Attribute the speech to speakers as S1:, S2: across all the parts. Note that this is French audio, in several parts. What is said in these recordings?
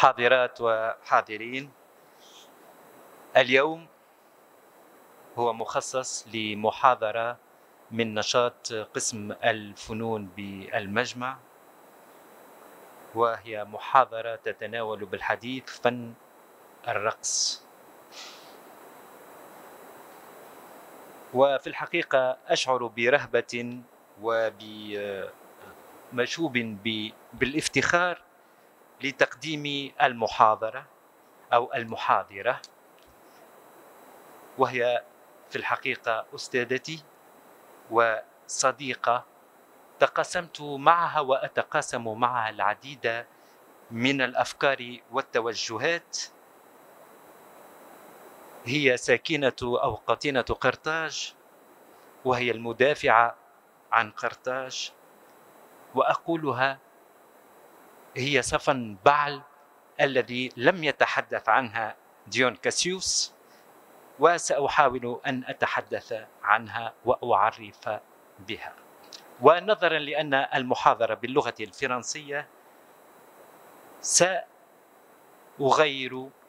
S1: حاضرات وحاضرين، اليوم هو مخصص لمحاضرة من نشاط قسم الفنون بالمجمع، وهي محاضرة تتناول بالحديث فن الرقص. وفي الحقيقة أشعر برهبة وبمشوب بالافتخار لتقديم المحاضرة أو المحاضرة، وهي في الحقيقة أستاذتي وصديقة تقاسمت معها وأتقاسم معها العديد من الأفكار والتوجهات. هي ساكنة أو قاطنة قرطاج، وهي المدافعة عن قرطاج، وأقولها هي صفن بعل الذي لم يتحدث عنها ديون كاسيوس، وسأحاول أن أتحدث عنها وأعرف بها. ونظرا لأن المحاضرة باللغة الفرنسية سأغير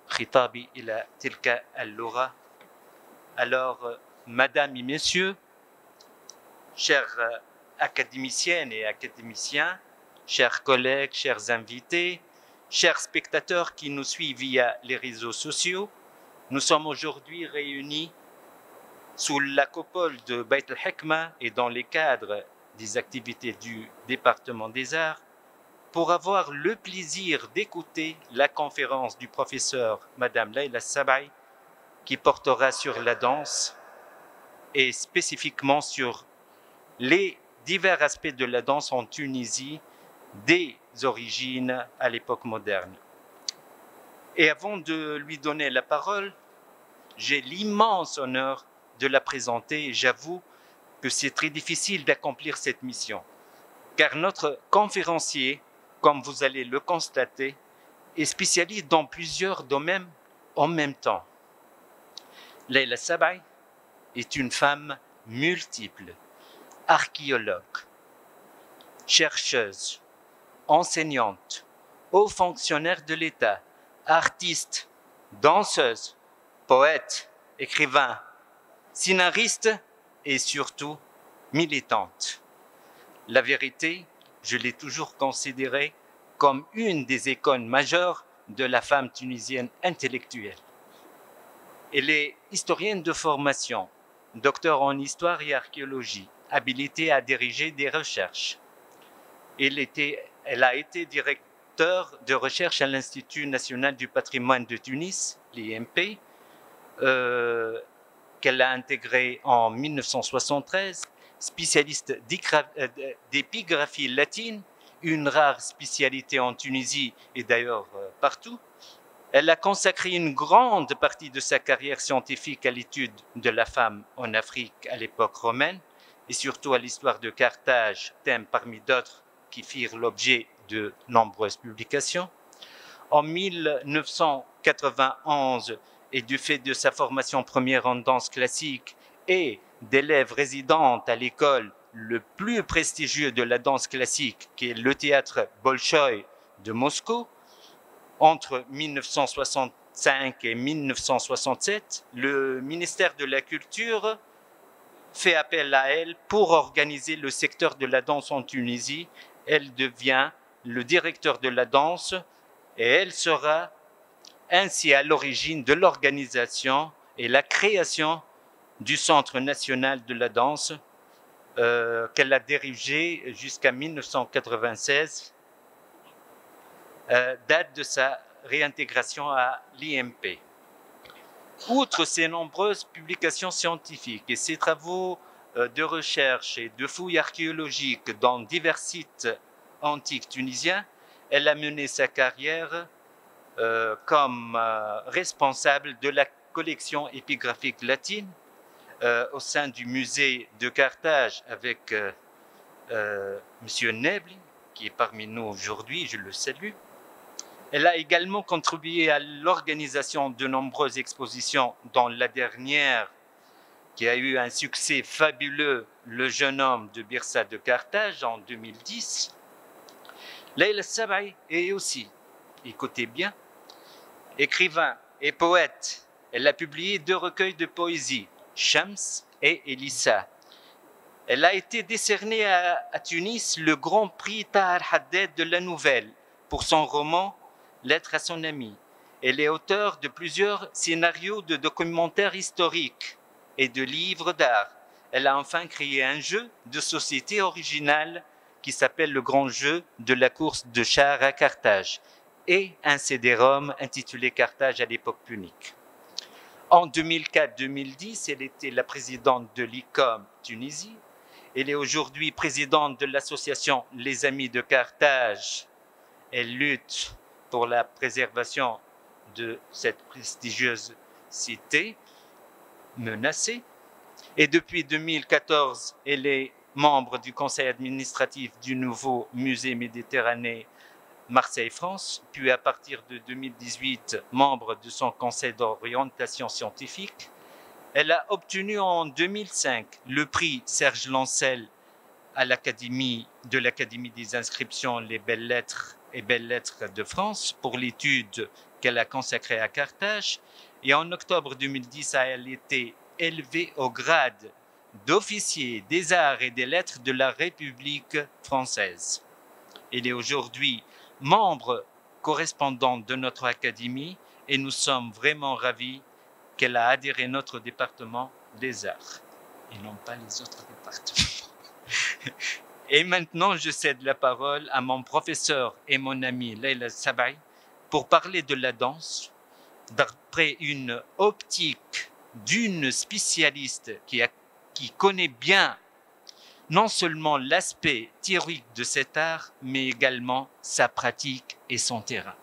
S1: خطابي إلى تلك اللغة. Alors, Madame et Messieurs, chers académiciennes et académiciens, chers collègues, chers invités, chers spectateurs qui nous suivent via les réseaux sociaux, nous sommes aujourd'hui réunis sous la coupole de Beit al-Hikma et dans les cadres des activités du département des arts pour avoir le plaisir d'écouter la conférence du professeur Madame Layla Sabaï qui portera sur la danse et spécifiquement sur les divers aspects de la danse en Tunisie des origines à l'époque moderne. Et avant de lui donner la parole, j'ai l'immense honneur de la présenter. J'avoue que c'est très difficile d'accomplir cette mission, car notre conférencier, comme vous allez le constater, est spécialiste dans plusieurs domaines en même temps. Layla Sabaï est une femme multiple, archéologue, chercheuse, enseignante, haut fonctionnaire de l'État, artiste, danseuse, poète, écrivain, scénariste et surtout militante. La vérité, je l'ai toujours considérée comme une des icônes majeures de la femme tunisienne intellectuelle. Elle est historienne de formation, docteur en histoire et archéologie, habilitée à diriger des recherches. Elle a été directeur de recherche à l'Institut national du patrimoine de Tunis, l'INP, qu'elle a intégré en 1973, spécialiste d'épigraphie latine, une rare spécialité en Tunisie et d'ailleurs partout. Elle a consacré une grande partie de sa carrière scientifique à l'étude de la femme en Afrique à l'époque romaine et surtout à l'histoire de Carthage, thème parmi d'autres qui firent l'objet de nombreuses publications. En 1991, et du fait de sa formation première en danse classique et d'élève résidente à l'école le plus prestigieux de la danse classique, qui est le théâtre Bolchoï de Moscou, entre 1965 et 1967, le ministère de la Culture fait appel à elle pour organiser le secteur de la danse en Tunisie. Elle devient le directeur de la danse et elle sera ainsi à l'origine de l'organisation et la création du Centre national de la danse qu'elle a dirigé jusqu'à 1996, date de sa réintégration à l'IMP. Outre ses nombreuses publications scientifiques et ses travaux de recherche et de fouilles archéologiques dans divers sites antiques tunisiens, elle a mené sa carrière comme responsable de la collection épigraphique latine au sein du musée de Carthage avec M. Nebli, qui est parmi nous aujourd'hui, je le salue. Elle a également contribué à l'organisation de nombreuses expositions, dont la dernière qui a eu un succès fabuleux, Le jeune homme de Byrsa de Carthage en 2010. Layla Sabaï est aussi, écoutez bien, Écrivain et poète, elle a publié 2 recueils de poésie, Shams et Elissa. Elle a été décernée à Tunis le Grand Prix Tahar Haddad de la nouvelle pour son roman Lettre à son ami. Elle est auteure de plusieurs scénarios de documentaires historiques et de livres d'art. Elle a enfin créé un jeu de société original qui s'appelle le Grand Jeu de la course de chars à Carthage et un CD-ROM intitulé Carthage à l'époque punique. En 2004-2010, elle était la présidente de l'ICOM Tunisie. Elle est aujourd'hui présidente de l'association Les Amis de Carthage. Elle lutte pour la préservation de cette prestigieuse cité menacée. Et depuis 2014, elle est membre du conseil administratif du nouveau musée Méditerranée Marseille-France, puis à partir de 2018, membre de son conseil d'orientation scientifique. Elle a obtenu en 2005 le prix Serge Lancel à l'Académie des inscriptions Les Belles Lettres et Belles Lettres de France pour l'étude qu'elle a consacrée à Carthage. Et en octobre 2010, elle a été élevée au grade d'officier des arts et des lettres de la République française. Elle est aujourd'hui membre correspondante de notre académie et nous sommes vraiment ravis qu'elle a adhéré à notre département des arts et non pas les autres départements. Et maintenant, je cède la parole à mon professeur et mon ami Leila Sabaï pour parler de la danse d'après une optique d'une spécialiste qui connaît bien non seulement l'aspect théorique de cet art, mais également sa pratique et son terrain.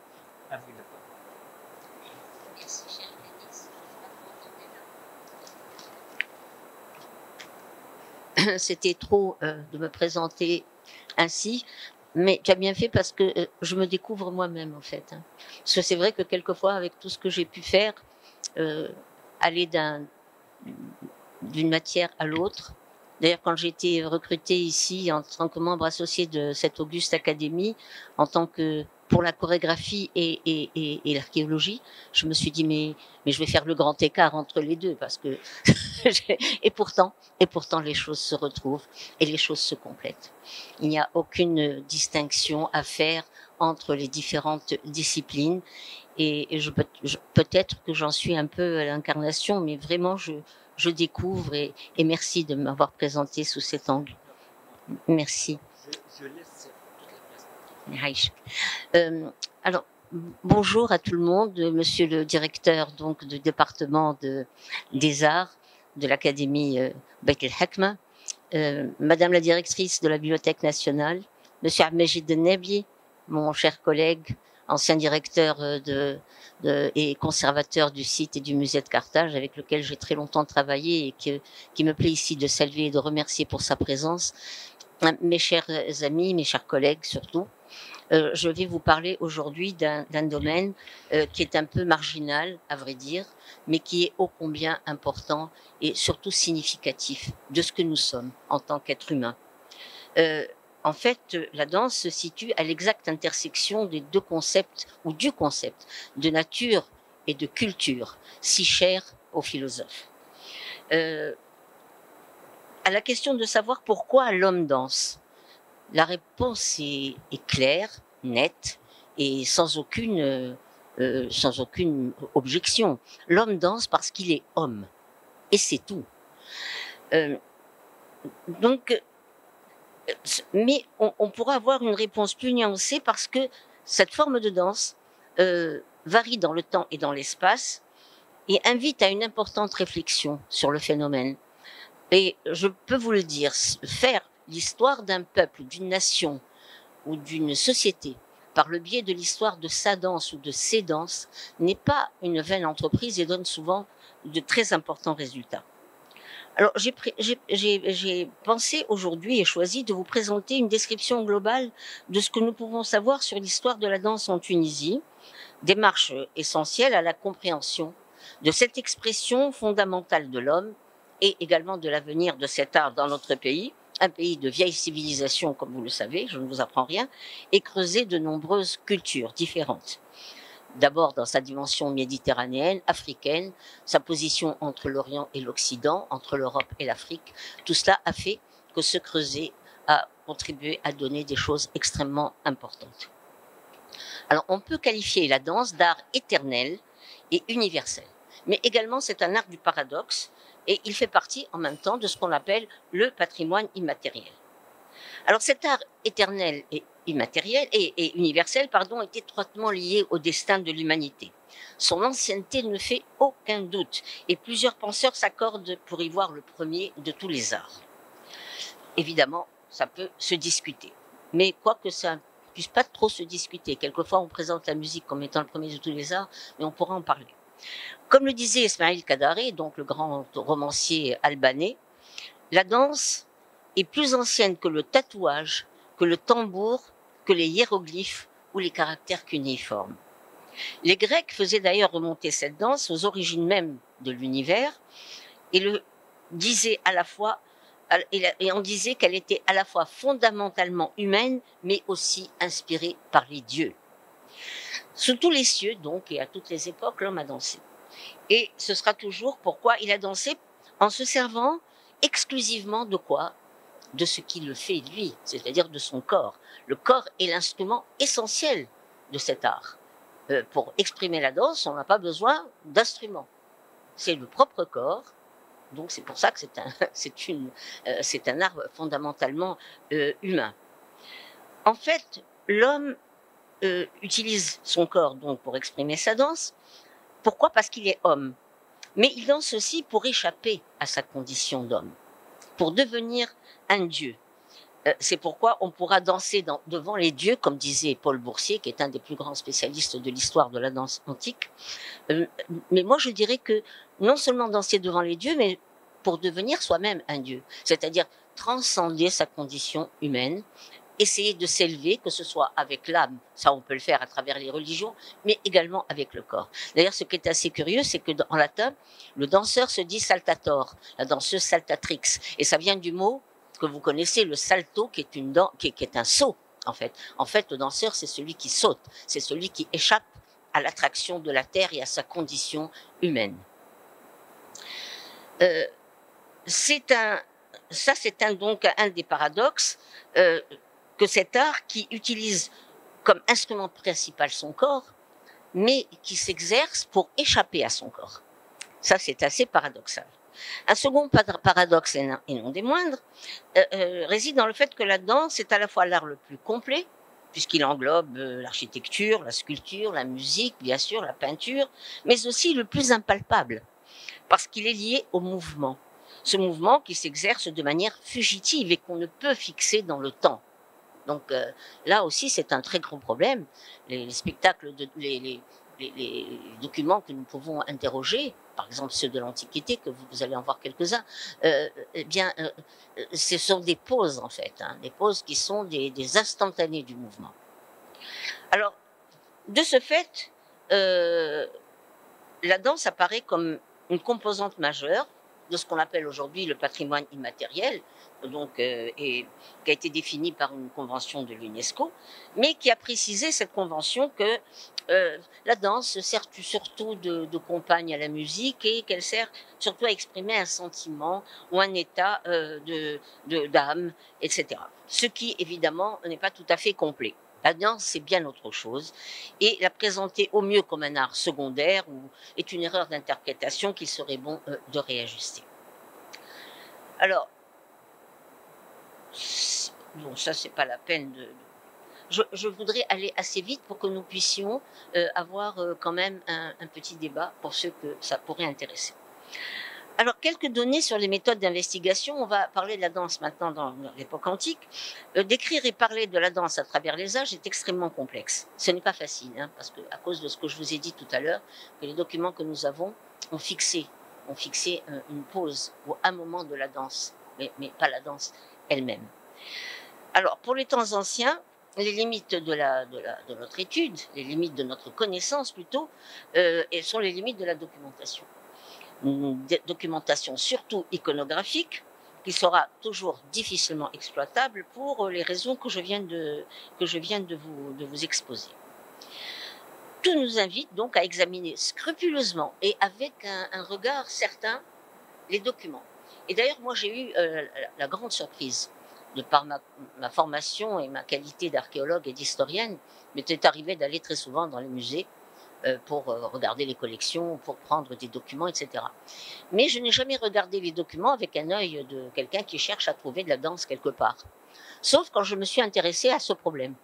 S2: C'était trop de me présenter ainsi, mais tu as bien fait parce que je me découvre moi-même en fait. Hein. Parce que c'est vrai que quelquefois, avec tout ce que j'ai pu faire, aller d'une matière à l'autre. D'ailleurs, quand j'ai été recrutée ici en tant que membre associé de cette auguste académie, en tant que pour la chorégraphie et l'archéologie, je me suis dit mais je vais faire le grand écart entre les deux parce que et pourtant les choses se retrouvent et les choses se complètent. Il n'y a aucune distinction à faire entre les différentes disciplines et peut-être que j'en suis un peu à l'incarnation, mais vraiment je découvre et merci de m'avoir présenté sous cet angle. Merci. Je laisse alors, bonjour à tout le monde, monsieur le directeur donc du département des arts de l'Académie Beit el-Hakma, madame la directrice de la Bibliothèque nationale, monsieur Ahmejid Denebli, mon cher collègue, ancien directeur et conservateur du site et du musée de Carthage, avec lequel j'ai très longtemps travaillé et qui me plaît ici de saluer et de remercier pour sa présence. Mes chers amis, mes chers collègues surtout, je vais vous parler aujourd'hui d'un domaine qui est un peu marginal, à vrai dire, mais qui est ô combien important et surtout significatif de ce que nous sommes en tant qu'êtres humains. En fait, la danse se situe à l'exacte intersection des deux concepts, ou du concept de nature et de culture, si cher aux philosophes. À la question de savoir pourquoi l'homme danse, la réponse est claire, nette et sans aucune objection. L'homme danse parce qu'il est homme, et c'est tout. Mais on pourra avoir une réponse plus nuancée parce que cette forme de danse varie dans le temps et dans l'espace et invite à une importante réflexion sur le phénomène. Et je peux vous le dire, faire l'histoire d'un peuple, d'une nation ou d'une société par le biais de l'histoire de sa danse ou de ses danses n'est pas une vaine entreprise et donne souvent de très importants résultats. Alors, j'ai pensé aujourd'hui et choisi de vous présenter une description globale de ce que nous pouvons savoir sur l'histoire de la danse en Tunisie, démarche essentielle à la compréhension de cette expression fondamentale de l'homme et également de l'avenir de cet art dans notre pays, un pays de vieille civilisation, comme vous le savez, je ne vous apprends rien, et creusé de nombreuses cultures différentes. d'abord dans sa dimension méditerranéenne, africaine, sa position entre l'Orient et l'Occident, entre l'Europe et l'Afrique. Tout cela a fait que ce creuset a contribué à donner des choses extrêmement importantes. Alors, on peut qualifier la danse d'art éternel et universel, mais également c'est un art du paradoxe et il fait partie en même temps de ce qu'on appelle le patrimoine immatériel. Alors, cet art éternel et immatériel et universel, pardon, est étroitement lié au destin de l'humanité. Son ancienneté ne fait aucun doute et plusieurs penseurs s'accordent pour y voir le premier de tous les arts. Évidemment, ça peut se discuter, mais quoique ça ne puisse pas trop se discuter, quelquefois on présente la musique comme étant le premier de tous les arts, mais on pourra en parler. Comme le disait Ismail Kadare, donc le grand romancier albanais, la danse est plus ancienne que le tatouage, que le tambour, que les hiéroglyphes ou les caractères cunéiformes. Les Grecs faisaient d'ailleurs remonter cette danse aux origines mêmes de l'univers et le disaient à la fois et on disait qu'elle était à la fois fondamentalement humaine, mais aussi inspirée par les dieux. Sous tous les cieux, donc, et à toutes les époques, l'homme a dansé. Et ce sera toujours pourquoi il a dansé en se servant exclusivement de quoi? De ce qui le fait lui, c'est-à-dire de son corps. Le corps est l'instrument essentiel de cet art. Pour exprimer la danse, on n'a pas besoin d'instruments. C'est le propre corps. Donc c'est pour ça que c'est un art fondamentalement humain. En fait, l'homme utilise son corps donc pour exprimer sa danse. Pourquoi? Parce qu'il est homme. Mais il danse aussi pour échapper à sa condition d'homme, pour devenir un dieu. C'est pourquoi on pourra danser devant les dieux, comme disait Paul Boursier, qui est un des plus grands spécialistes de l'histoire de la danse antique. Mais moi, je dirais que non seulement danser devant les dieux, mais pour devenir soi-même un dieu, c'est-à-dire transcender sa condition humaine, essayer de s'élever, que ce soit avec l'âme, ça on peut le faire à travers les religions, mais également avec le corps. D'ailleurs, ce qui est assez curieux, c'est que en latin, le danseur se dit saltator, la danseuse saltatrix, et ça vient du mot que vous connaissez, le salto, qui est un saut, en fait. En fait, le danseur, c'est celui qui saute, c'est celui qui échappe à l'attraction de la terre et à sa condition humaine. C'est donc un des paradoxes que cet art qui utilise comme instrument principal son corps, mais qui s'exerce pour échapper à son corps. Ça, c'est assez paradoxal. Un second paradoxe, et non des moindres, réside dans le fait que la danse est à la fois l'art le plus complet, puisqu'il englobe l'architecture, la sculpture, la musique, bien sûr, la peinture, mais aussi le plus impalpable, parce qu'il est lié au mouvement. Ce mouvement qui s'exerce de manière fugitive et qu'on ne peut fixer dans le temps. Donc là aussi, c'est un très gros problème. Les spectacles, les documents que nous pouvons interroger, par exemple ceux de l'Antiquité, que vous allez en voir quelques-uns, ce sont des pauses en fait, des pauses qui sont des instantanés du mouvement. Alors, de ce fait, la danse apparaît comme une composante majeure de ce qu'on appelle aujourd'hui le patrimoine immatériel, donc, qui a été défini par une convention de l'UNESCO, mais qui a précisé cette convention que la danse sert surtout de compagne à la musique et qu'elle sert surtout à exprimer un sentiment ou un état d'âme, etc. Ce qui, évidemment, n'est pas tout à fait complet. La danse, c'est bien autre chose. Et la présenter au mieux comme un art secondaire est une erreur d'interprétation qu'il serait bon de réajuster. Alors, bon, ça, c'est pas la peine de... Je voudrais aller assez vite pour que nous puissions avoir quand même un petit débat pour ceux que ça pourrait intéresser. Alors, quelques données sur les méthodes d'investigation. On va parler de la danse maintenant dans l'époque antique. Décrire et parler de la danse à travers les âges est extrêmement complexe. Ce n'est pas facile, parce que à cause de ce que je vous ai dit tout à l'heure, que les documents que nous avons ont fixé une pause ou un moment de la danse, mais pas la danse elle-même. Alors, pour les temps anciens, les limites de notre étude, les limites de notre connaissance plutôt, sont les limites de la documentation. Une documentation surtout iconographique, qui sera toujours difficilement exploitable pour les raisons que je viens de vous exposer. Tout nous invite donc à examiner scrupuleusement et avec un regard certain les documents. Et d'ailleurs, moi, j'ai eu la grande surprise, de par ma formation et ma qualité d'archéologue et d'historienne, m'était arrivé d'aller très souvent dans les musées pour regarder les collections, pour prendre des documents, etc. Mais je n'ai jamais regardé les documents avec un œil de quelqu'un qui cherche à trouver de la danse quelque part. Sauf quand je me suis intéressée à ce problème.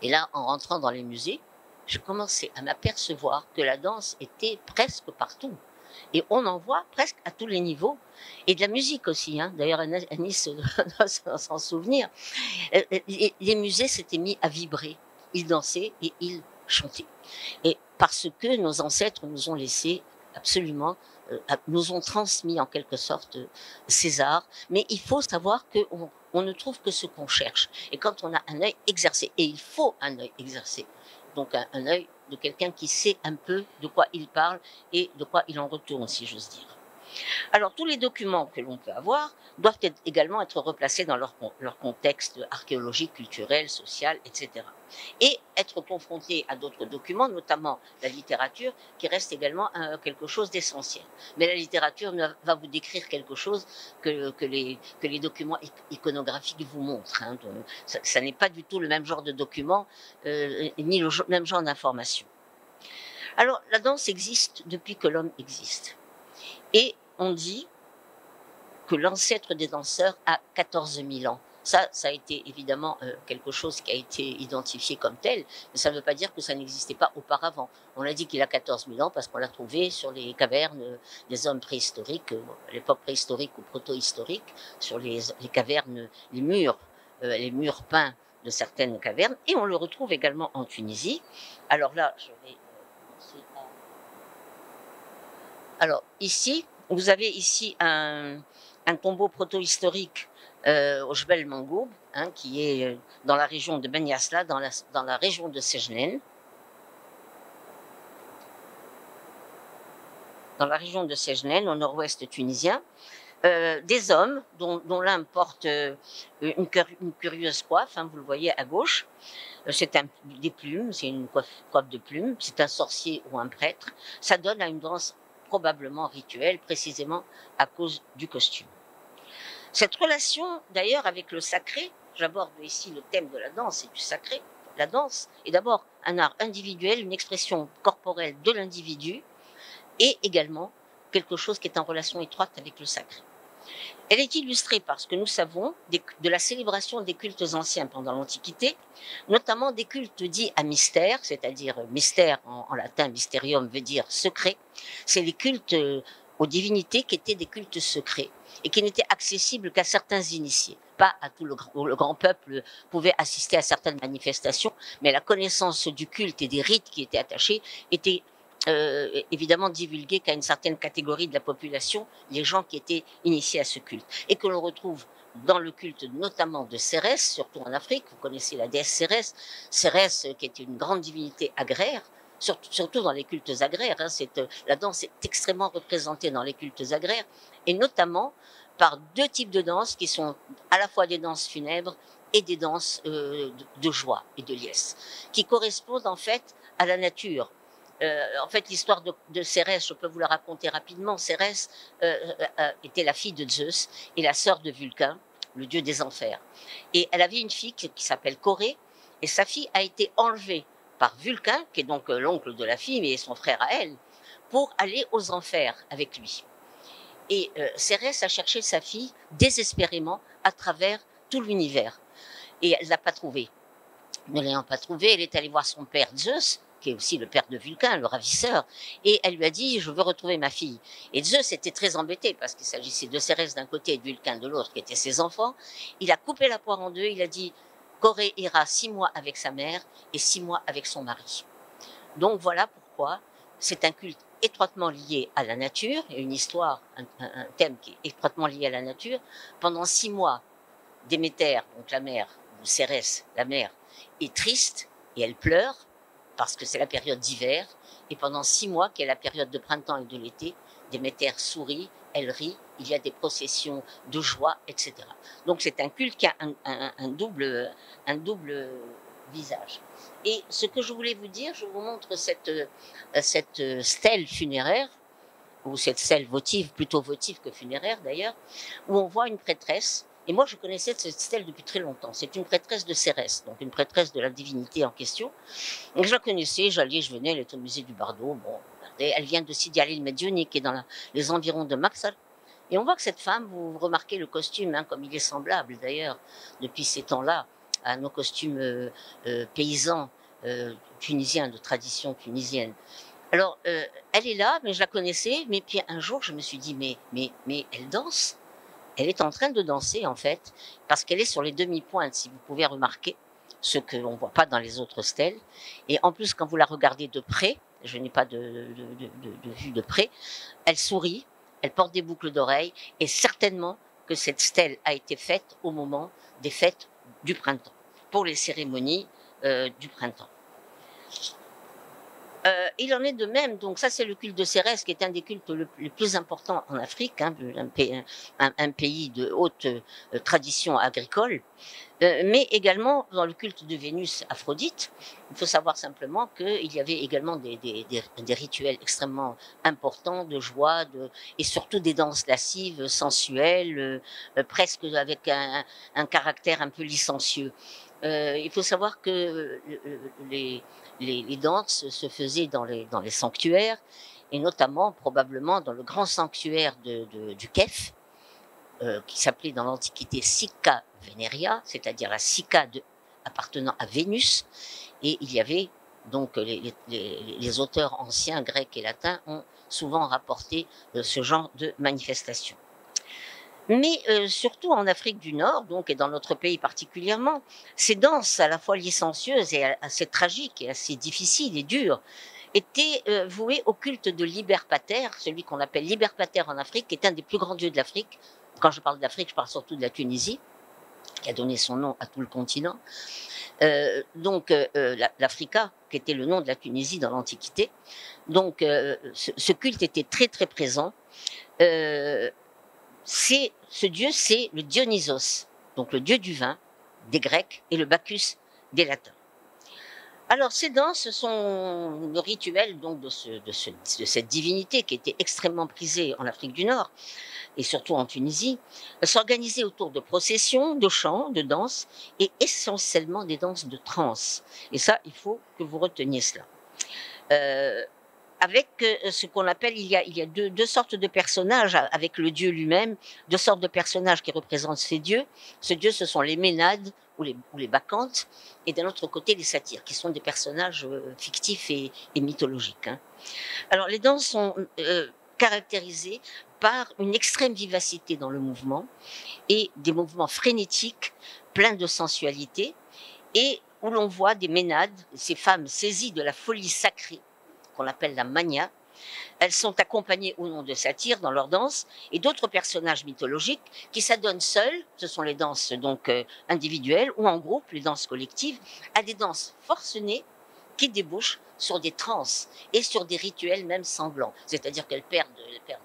S2: Et là, en rentrant dans les musées, je commençais à m'apercevoir que la danse était presque partout. Et on en voit presque à tous les niveaux. Et de la musique aussi, hein. D'ailleurs, Anis doit s'en souvenir. Les musées s'étaient mis à vibrer. Ils dansaient et ils chantaient. Et parce que nos ancêtres nous ont laissé absolument, nous ont transmis en quelque sorte ces arts. Mais il faut savoir qu'on ne trouve que ce qu'on cherche. Et quand on a un œil exercé, et il faut un œil exercé, donc un œil de quelqu'un qui sait un peu de quoi il parle et de quoi il en retourne, si j'ose dire. Alors, tous les documents que l'on peut avoir doivent également être replacés dans leur contexte archéologique, culturel, social, etc. Et être confrontés à d'autres documents, notamment la littérature, qui reste également quelque chose d'essentiel. Mais la littérature va vous décrire quelque chose que les documents iconographiques vous montrent. Hein. Ça n'est pas du tout le même genre de document, ni le même genre d'information. Alors, la danse existe depuis que l'homme existe. Et on dit que l'ancêtre des danseurs a 14 000 ans. Ça a été évidemment quelque chose qui a été identifié comme tel, mais ça ne veut pas dire que ça n'existait pas auparavant. On a dit qu'il a 14 000 ans parce qu'on l'a trouvé sur les cavernes des hommes préhistoriques, à l'époque préhistorique ou proto-historique, sur les cavernes, les murs peints de certaines cavernes, et on le retrouve également en Tunisie. Alors là, je vais commencer à... Alors ici, vous avez ici un tombeau proto-historique au Jebel Mangoub, hein, qui est dans la région de Ben Yasla, dans la région de Sejnen. Dans la région de Sejnen, au nord-ouest tunisien, des hommes dont l'un porte une curieuse coiffe, hein, vous le voyez à gauche. C'est des plumes, c'est une coiffe de plumes, c'est un sorcier ou un prêtre. Ça donne à une danse probablement rituelle, précisément à cause du costume. Cette relation, d'ailleurs, avec le sacré, j'aborde ici le thème de la danse et du sacré. La danse est d'abord un art individuel, une expression corporelle de l'individu, et également quelque chose qui est en relation étroite avec le sacré. Elle est illustrée par ce que nous savons de la célébration des cultes anciens pendant l'Antiquité, notamment des cultes dits à mystère, c'est-à-dire mystère en latin, mysterium veut dire secret. C'est les cultes aux divinités qui étaient des cultes secrets et qui n'étaient accessibles qu'à certains initiés. Pas à tout le grand peuple pouvait assister à certaines manifestations, mais la connaissance du culte et des rites qui étaient attachés était évidemment divulgué qu'à une certaine catégorie de la population, les gens qui étaient initiés à ce culte. Et que l'on retrouve dans le culte notamment de Cérès, surtout en Afrique, vous connaissez la déesse Cérès, Cérès qui est une grande divinité agraire, surtout dans les cultes agraires, hein, la danse est extrêmement représentée dans les cultes agraires, et notamment par deux types de danses qui sont à la fois des danses funèbres et des danses de joie et de liesse, qui correspondent en fait à la nature. En fait, l'histoire de Cérès, je peux vous la raconter rapidement. Cérès était la fille de Zeus et la sœur de Vulcain, le dieu des enfers. Et elle avait une fille qui s'appelle Corée, et sa fille a été enlevée par Vulcain, qui est donc l'oncle de la fille, mais son frère à elle, pour aller aux enfers avec lui. Et Cérès a cherché sa fille désespérément à travers tout l'univers. Et elle ne l'a pas trouvée. Ne l'ayant pas trouvée, elle est allée voir son père Zeus, qui est aussi le père de Vulcain, le ravisseur, et elle lui a dit « je veux retrouver ma fille ». Et Zeus était très embêté, parce qu'il s'agissait de Cérès d'un côté et de Vulcain de l'autre, qui étaient ses enfants. Il a coupé la poire en deux, il a dit « Corée ira 6 mois avec sa mère et 6 mois avec son mari ». Donc voilà pourquoi c'est un culte étroitement lié à la nature, et une histoire, un thème qui est étroitement lié à la nature. Pendant 6 mois, Déméter, donc la mère, ou Cérès, la mère, est triste et elle pleure, parce que c'est la période d'hiver, et pendant 6 mois, qui est la période de printemps et de l'été, Déméter sourit, elle rit, il y a des processions de joie, etc. Donc c'est un culte qui a un double visage. Et ce que je voulais vous dire, je vous montre cette stèle funéraire, ou cette stèle votive, plutôt votive que funéraire d'ailleurs, où on voit une prêtresse. Et moi, je connaissais cette stèle depuis très longtemps. C'est une prêtresse de Cérès, donc une prêtresse de la divinité en question. Donc je la connaissais, j'allais, je venais, elle était au musée du Bardo. Bon, regardez, elle vient de Sidi Ali el-Mediouni, qui est dans les environs de Maxal. Et on voit que cette femme, vous remarquez le costume, hein, comme il est semblable d'ailleurs, depuis ces temps-là, à nos costumes paysans tunisiens, de tradition tunisienne. Alors, elle est là, mais je la connaissais, mais puis un jour, je me suis dit, mais elle danse. Elle est en train de danser, en fait, parce qu'elle est sur les demi-pointes, si vous pouvez remarquer, ce que l'on ne voit pas dans les autres stèles. Et en plus, quand vous la regardez de près, je n'ai pas de vue de près, elle sourit, elle porte des boucles d'oreilles, et certainement que cette stèle a été faite au moment des fêtes du printemps, pour les cérémonies du printemps. Il en est de même, donc ça c'est le culte de Cérès qui est un des cultes les plus importants en Afrique, hein, un pays de haute tradition agricole, mais également dans le culte de Vénus Aphrodite. Il faut savoir simplement qu'il y avait également des rituels extrêmement importants de joie et surtout des danses lascives, sensuelles, presque avec un caractère un peu licencieux. Il faut savoir que les danses se faisaient dans les sanctuaires, et notamment probablement dans le grand sanctuaire du Kef, qui s'appelait dans l'Antiquité Sicca Veneria, c'est-à-dire la Sicca appartenant à Vénus. Et il y avait donc les auteurs anciens, grecs et latins, ont souvent rapporté ce genre de manifestation. Mais surtout en Afrique du Nord, donc, et dans notre pays particulièrement, ces danses à la fois licencieuses et assez tragiques et assez difficiles et dures étaient vouées au culte de Liber Pater, celui qu'on appelle Liber Pater en Afrique, qui est un des plus grands dieux de l'Afrique. Quand je parle d'Afrique, je parle surtout de la Tunisie, qui a donné son nom à tout le continent. L'Africa, qui était le nom de la Tunisie dans l'Antiquité. Donc, ce culte était très, très présent. Ce dieu, c'est le Dionysos, donc le dieu du vin des Grecs, et le Bacchus des Latins. Alors, ces danses sont le rituel donc, de cette divinité qui était extrêmement prisée en Afrique du Nord, et surtout en Tunisie, s'organisaient autour de processions, de chants, de danses, et essentiellement des danses de trance. Et ça, il faut que vous reteniez cela. Avec ce qu'on appelle, il y a deux sortes de personnages avec le dieu lui-même, deux sortes de personnages qui représentent ces dieux. Ces dieux, ce sont les Ménades ou les Bacchantes, et d'un autre côté, les satyres, qui sont des personnages fictifs et mythologiques. Hein. Alors, les danses sont caractérisées par une extrême vivacité dans le mouvement, et des mouvements frénétiques, pleins de sensualité, et où l'on voit des Ménades, ces femmes saisies de la folie sacrée, qu'on appelle la mania. Elles sont accompagnées au nom de satyres dans leurs danses et d'autres personnages mythologiques qui s'adonnent seuls, ce sont les danses donc individuelles ou en groupe, les danses collectives, à des danses forcenées qui débouchent sur des transes et sur des rituels même sanglants. C'est-à-dire qu'elles perdent la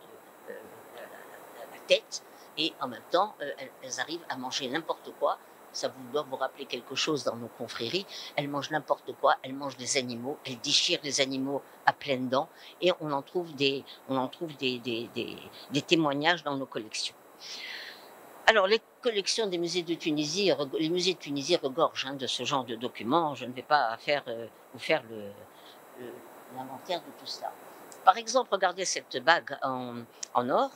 S2: tête et en même temps elles arrivent à manger n'importe quoi. Ça doit vous rappeler quelque chose dans nos confréries. Elles mangent n'importe quoi, elles mangent des animaux, elles déchirent les animaux à pleines dents, et on en trouve des témoignages dans nos collections. Alors, les collections des musées de Tunisie, les musées de Tunisie regorgent de ce genre de documents. Je ne vais pas vous faire l'inventaire de tout cela. Par exemple, regardez cette bague en or,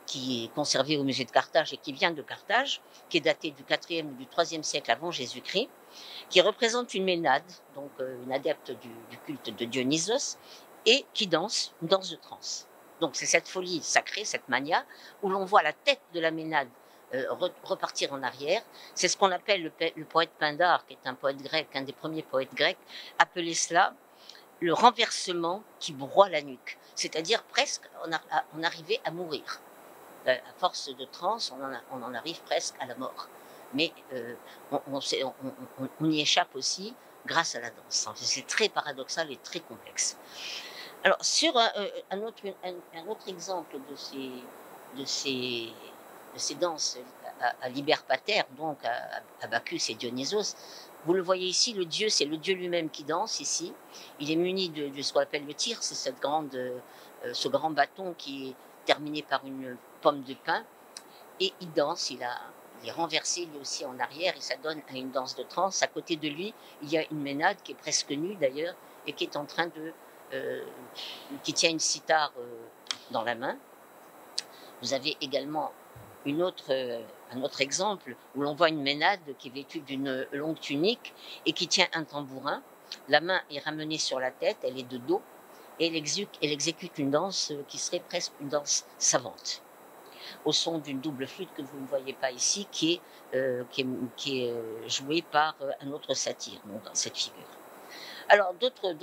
S2: qui est conservée au musée de Carthage et qui vient de Carthage, qui est datée du 4e ou du 3e siècle avant Jésus-Christ, qui représente une Ménade, donc une adepte du culte de Dionysos, et qui danse une danse de trance. Donc c'est cette folie sacrée, cette mania, où l'on voit la tête de la Ménade repartir en arrière. C'est ce qu'on appelle le poète Pindare, qui est un poète grec, un des premiers poètes grecs, appelait cela le renversement qui broie la nuque. C'est-à-dire presque, on arrivait à mourir. À force de transe, on en arrive presque à la mort. Mais on y échappe aussi grâce à la danse. C'est très paradoxal et très complexe. Alors, sur un autre exemple de ces danses à Liber Pater, donc à Bacchus et Dionysos. Vous le voyez ici, le dieu, c'est le dieu lui-même qui danse ici. Il est muni de ce qu'on appelle le tir, c'est ce grand bâton qui est terminé par une pomme de pin. Et il danse, il est renversé lui aussi en arrière et ça donne à une danse de trance. À côté de lui, il y a une ménade qui est presque nue d'ailleurs et qui est en train qui tient une cithare dans la main. Vous avez également un autre exemple où l'on voit une ménade qui est vêtue d'une longue tunique et qui tient un tambourin. La main est ramenée sur la tête, elle est de dos et elle exécute une danse qui serait presque une danse savante, au son d'une double flûte que vous ne voyez pas ici, qui est jouée par un autre satyre dans cette figure. Alors, d'autres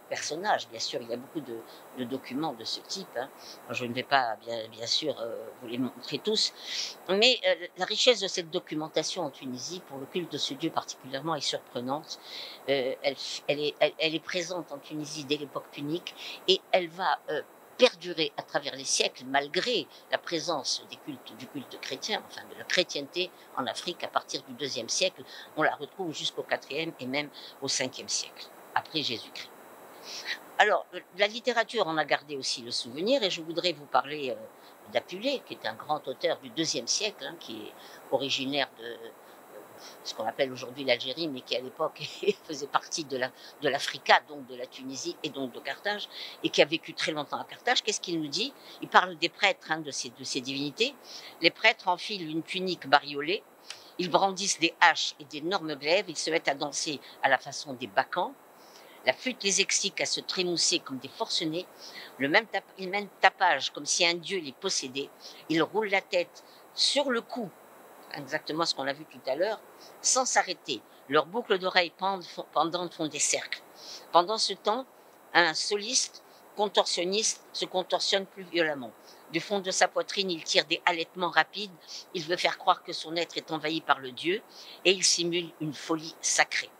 S2: personnages, bien sûr, il y a beaucoup de documents de ce type. Hein. Je ne vais pas, bien sûr, vous les montrer tous, mais la richesse de cette documentation en Tunisie, pour le culte de ce dieu particulièrement, est surprenante. Elle est présente en Tunisie dès l'époque punique et elle va perdurer à travers les siècles, malgré la présence du culte chrétien, enfin de la chrétienté en Afrique à partir du IIe siècle. On la retrouve jusqu'au IVe et même au Ve siècle, après Jésus-Christ. Alors, la littérature en a gardé aussi le souvenir, et je voudrais vous parler d'Apulée, qui est un grand auteur du IIe siècle, hein, qui est originaire de ce qu'on appelle aujourd'hui l'Algérie, mais qui à l'époque faisait partie de l'Africa, donc de la Tunisie et donc de Carthage, et qui a vécu très longtemps à Carthage. Qu'est-ce qu'il nous dit? Il parle des prêtres, hein, de ces divinités. Les prêtres enfilent une tunique bariolée, ils brandissent des haches et d'énormes glaives, ils se mettent à danser à la façon des bacchantes. La flûte les excite à se trémousser comme des forcenés. Le même tapage, comme si un dieu les possédait. Ils roulent la tête sur le cou, exactement ce qu'on a vu tout à l'heure, sans s'arrêter. Leurs boucles d'oreilles pendantes font des cercles. Pendant ce temps, un soliste contorsionniste se contorsionne plus violemment. Du fond de sa poitrine, il tire des halètements rapides. Il veut faire croire que son être est envahi par le dieu et il simule une folie sacrée.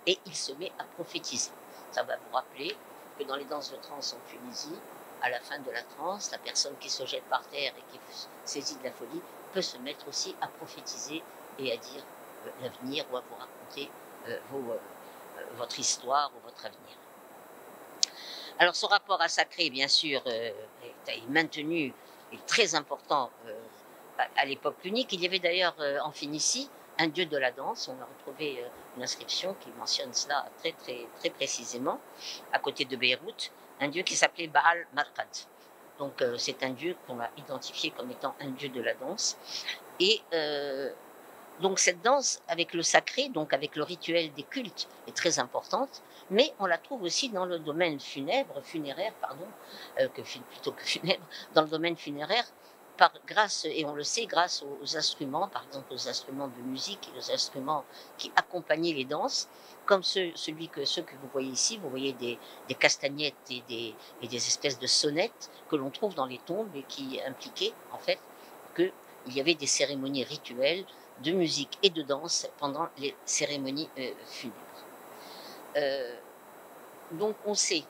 S2: Et il se met à prophétiser. Ça va vous rappeler que dans les danses de trance en Tunisie, à la fin de la transe, la personne qui se jette par terre et qui saisit de la folie peut se mettre aussi à prophétiser et à dire l'avenir ou à vous raconter votre histoire ou votre avenir. Alors ce rapport à sacré, bien sûr, est maintenu et très important à l'époque punique. Il y avait d'ailleurs en Phénicie un dieu de la danse. On a retrouvé une inscription qui mentionne cela très, très, très précisément, à côté de Beyrouth, un dieu qui s'appelait Baal Marqad. Donc c'est un dieu qu'on a identifié comme étant un dieu de la danse. Et donc cette danse avec le sacré, donc avec le rituel des cultes, est très importante, mais on la trouve aussi dans le domaine funéraire, plutôt que funèbre, dans le domaine funéraire, et on le sait, grâce aux instruments, par exemple aux instruments de musique et aux instruments qui accompagnaient les danses, comme ceux que vous voyez ici. Vous voyez des castagnettes et des espèces de sonnettes que l'on trouve dans les tombes et qui impliquaient en fait qu'il y avait des cérémonies rituelles de musique et de danse pendant les cérémonies funèbres. Donc on sait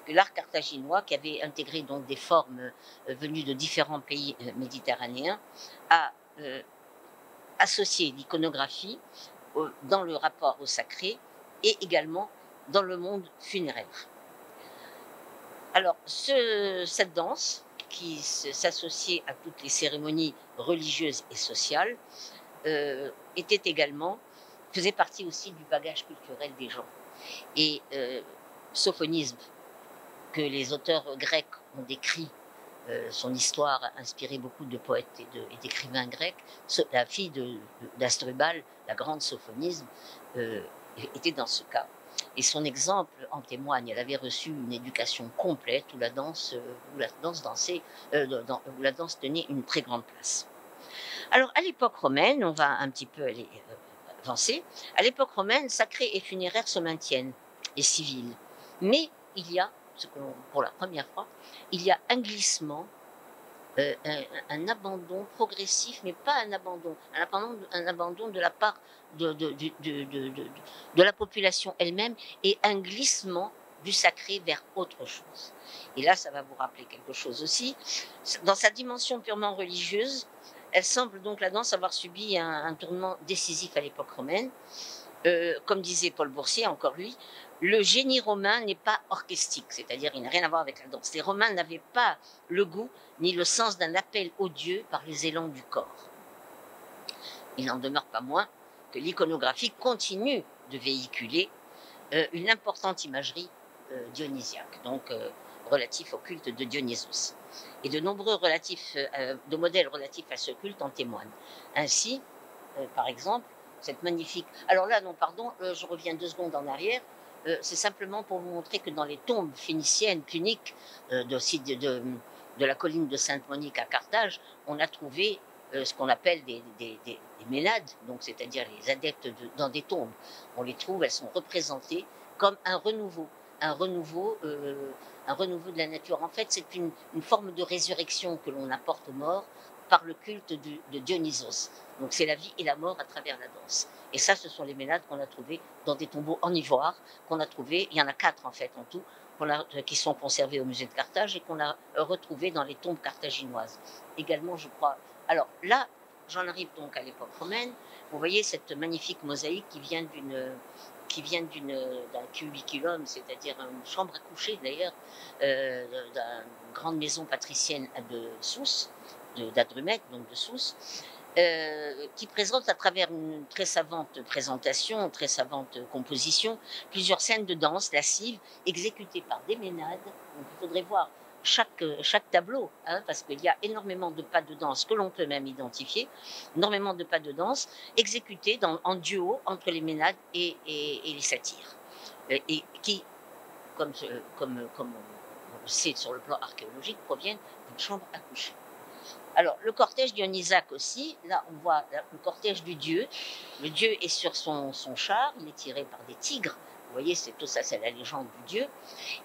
S2: que l'art carthaginois, qui avait intégré donc des formes venues de différents pays méditerranéens, a associé l'iconographie dans le rapport au sacré et également dans le monde funéraire. Alors cette danse, qui s'associait à toutes les cérémonies religieuses et sociales, faisait partie aussi du bagage culturel des gens. Et sophonisme, que les auteurs grecs ont décrit, son histoire a inspiré beaucoup de poètes et d'écrivains grecs. La fille d'Asdrubal, la grande sophonisme, était dans ce cas. Et son exemple en témoigne. Elle avait reçu une éducation complète où la danse tenait une très grande place. Alors, à l'époque romaine, on va un petit peu aller avancer. À l'époque romaine, sacré et funéraire se maintiennent, et civil. Mais il y a, pour la première fois, il y a un glissement, un abandon progressif, mais pas un abandon de la part de la population elle-même, et un glissement du sacré vers autre chose. Et là, ça va vous rappeler quelque chose aussi. Dans sa dimension purement religieuse, Elle semble donc, la danse, avoir subi un tournant décisif à l'époque romaine. Comme disait Paul Boursier, encore lui, le génie romain n'est pas orchestique, c'est-à-dire il n'a rien à voir avec la danse. Les Romains n'avaient pas le goût ni le sens d'un appel aux dieux par les élans du corps. Il n'en demeure pas moins que l'iconographie continue de véhiculer une importante imagerie dionysiaque, donc relatif au culte de Dionysos. Et de nombreux de modèles relatifs à ce culte en témoignent. Ainsi, par exemple, cette magnifique... Alors là, non, pardon, je reviens 2 secondes en arrière. C'est simplement pour vous montrer que dans les tombes phéniciennes, puniques, de la colline de Sainte-Monique à Carthage, on a trouvé ce qu'on appelle des ménades, donc c'est-à-dire les adeptes dans des tombes. On les trouve, elles sont représentées comme un renouveau de la nature. En fait, c'est une forme de résurrection que l'on apporte aux morts par le culte de Dionysos. Donc c'est la vie et la mort à travers la danse. Et ça, ce sont les ménades qu'on a trouvés dans des tombeaux en ivoire, qu'on a trouvés, il y en a 4 en fait en tout, qui sont conservés au musée de Carthage et qu'on a retrouvés dans les tombes carthaginoises. Également, je crois. Alors là, j'en arrive donc à l'époque romaine. Vous voyez cette magnifique mosaïque qui vient d'un cubiculum, c'est-à-dire une chambre à coucher d'ailleurs, d'une grande maison patricienne de Sousse, d'Adrumète, donc de Sousse, qui présente à travers une très savante présentation, très savante composition, plusieurs scènes de danse lascive exécutées par des ménades. Donc il faudrait voir chaque tableau, hein, parce qu'il y a énormément de pas de danse que l'on peut même identifier, énormément de pas de danse exécutés en duo entre les ménades et les satyres, et qui, comme on le sait sur le plan archéologique, proviennent d'une chambre à coucher. Alors, le cortège dionysaque aussi, là on voit le cortège du dieu. Le dieu est sur son char, il est tiré par des tigres. Vous voyez, c'est tout ça, c'est la légende du dieu.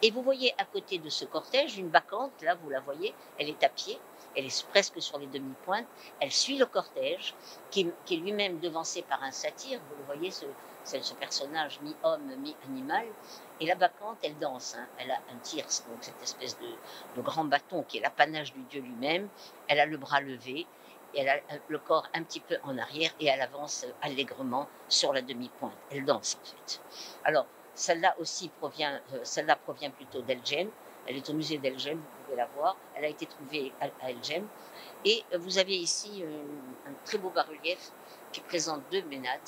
S2: Et vous voyez à côté de ce cortège une bacchante, là vous la voyez, elle est à pied, elle est presque sur les demi-pointes, elle suit le cortège, qui est lui-même devancé par un satyre. Vous le voyez, ce personnage mi-homme, mi-animal. Et la bacchante, elle danse, hein. Elle a un tierce, donc cette espèce de grand bâton qui est l'apanage du dieu lui-même. Elle a le bras levé, et elle a le corps un petit peu en arrière, et elle avance allègrement sur la demi-pointe. Elle danse en fait. Alors, celle-là provient plutôt d'Elgem. Elle est au musée d'Elgem, vous pouvez la voir. Elle a été trouvée à Elgem. Et vous avez ici un très beau bas-relief qui présente 2 ménades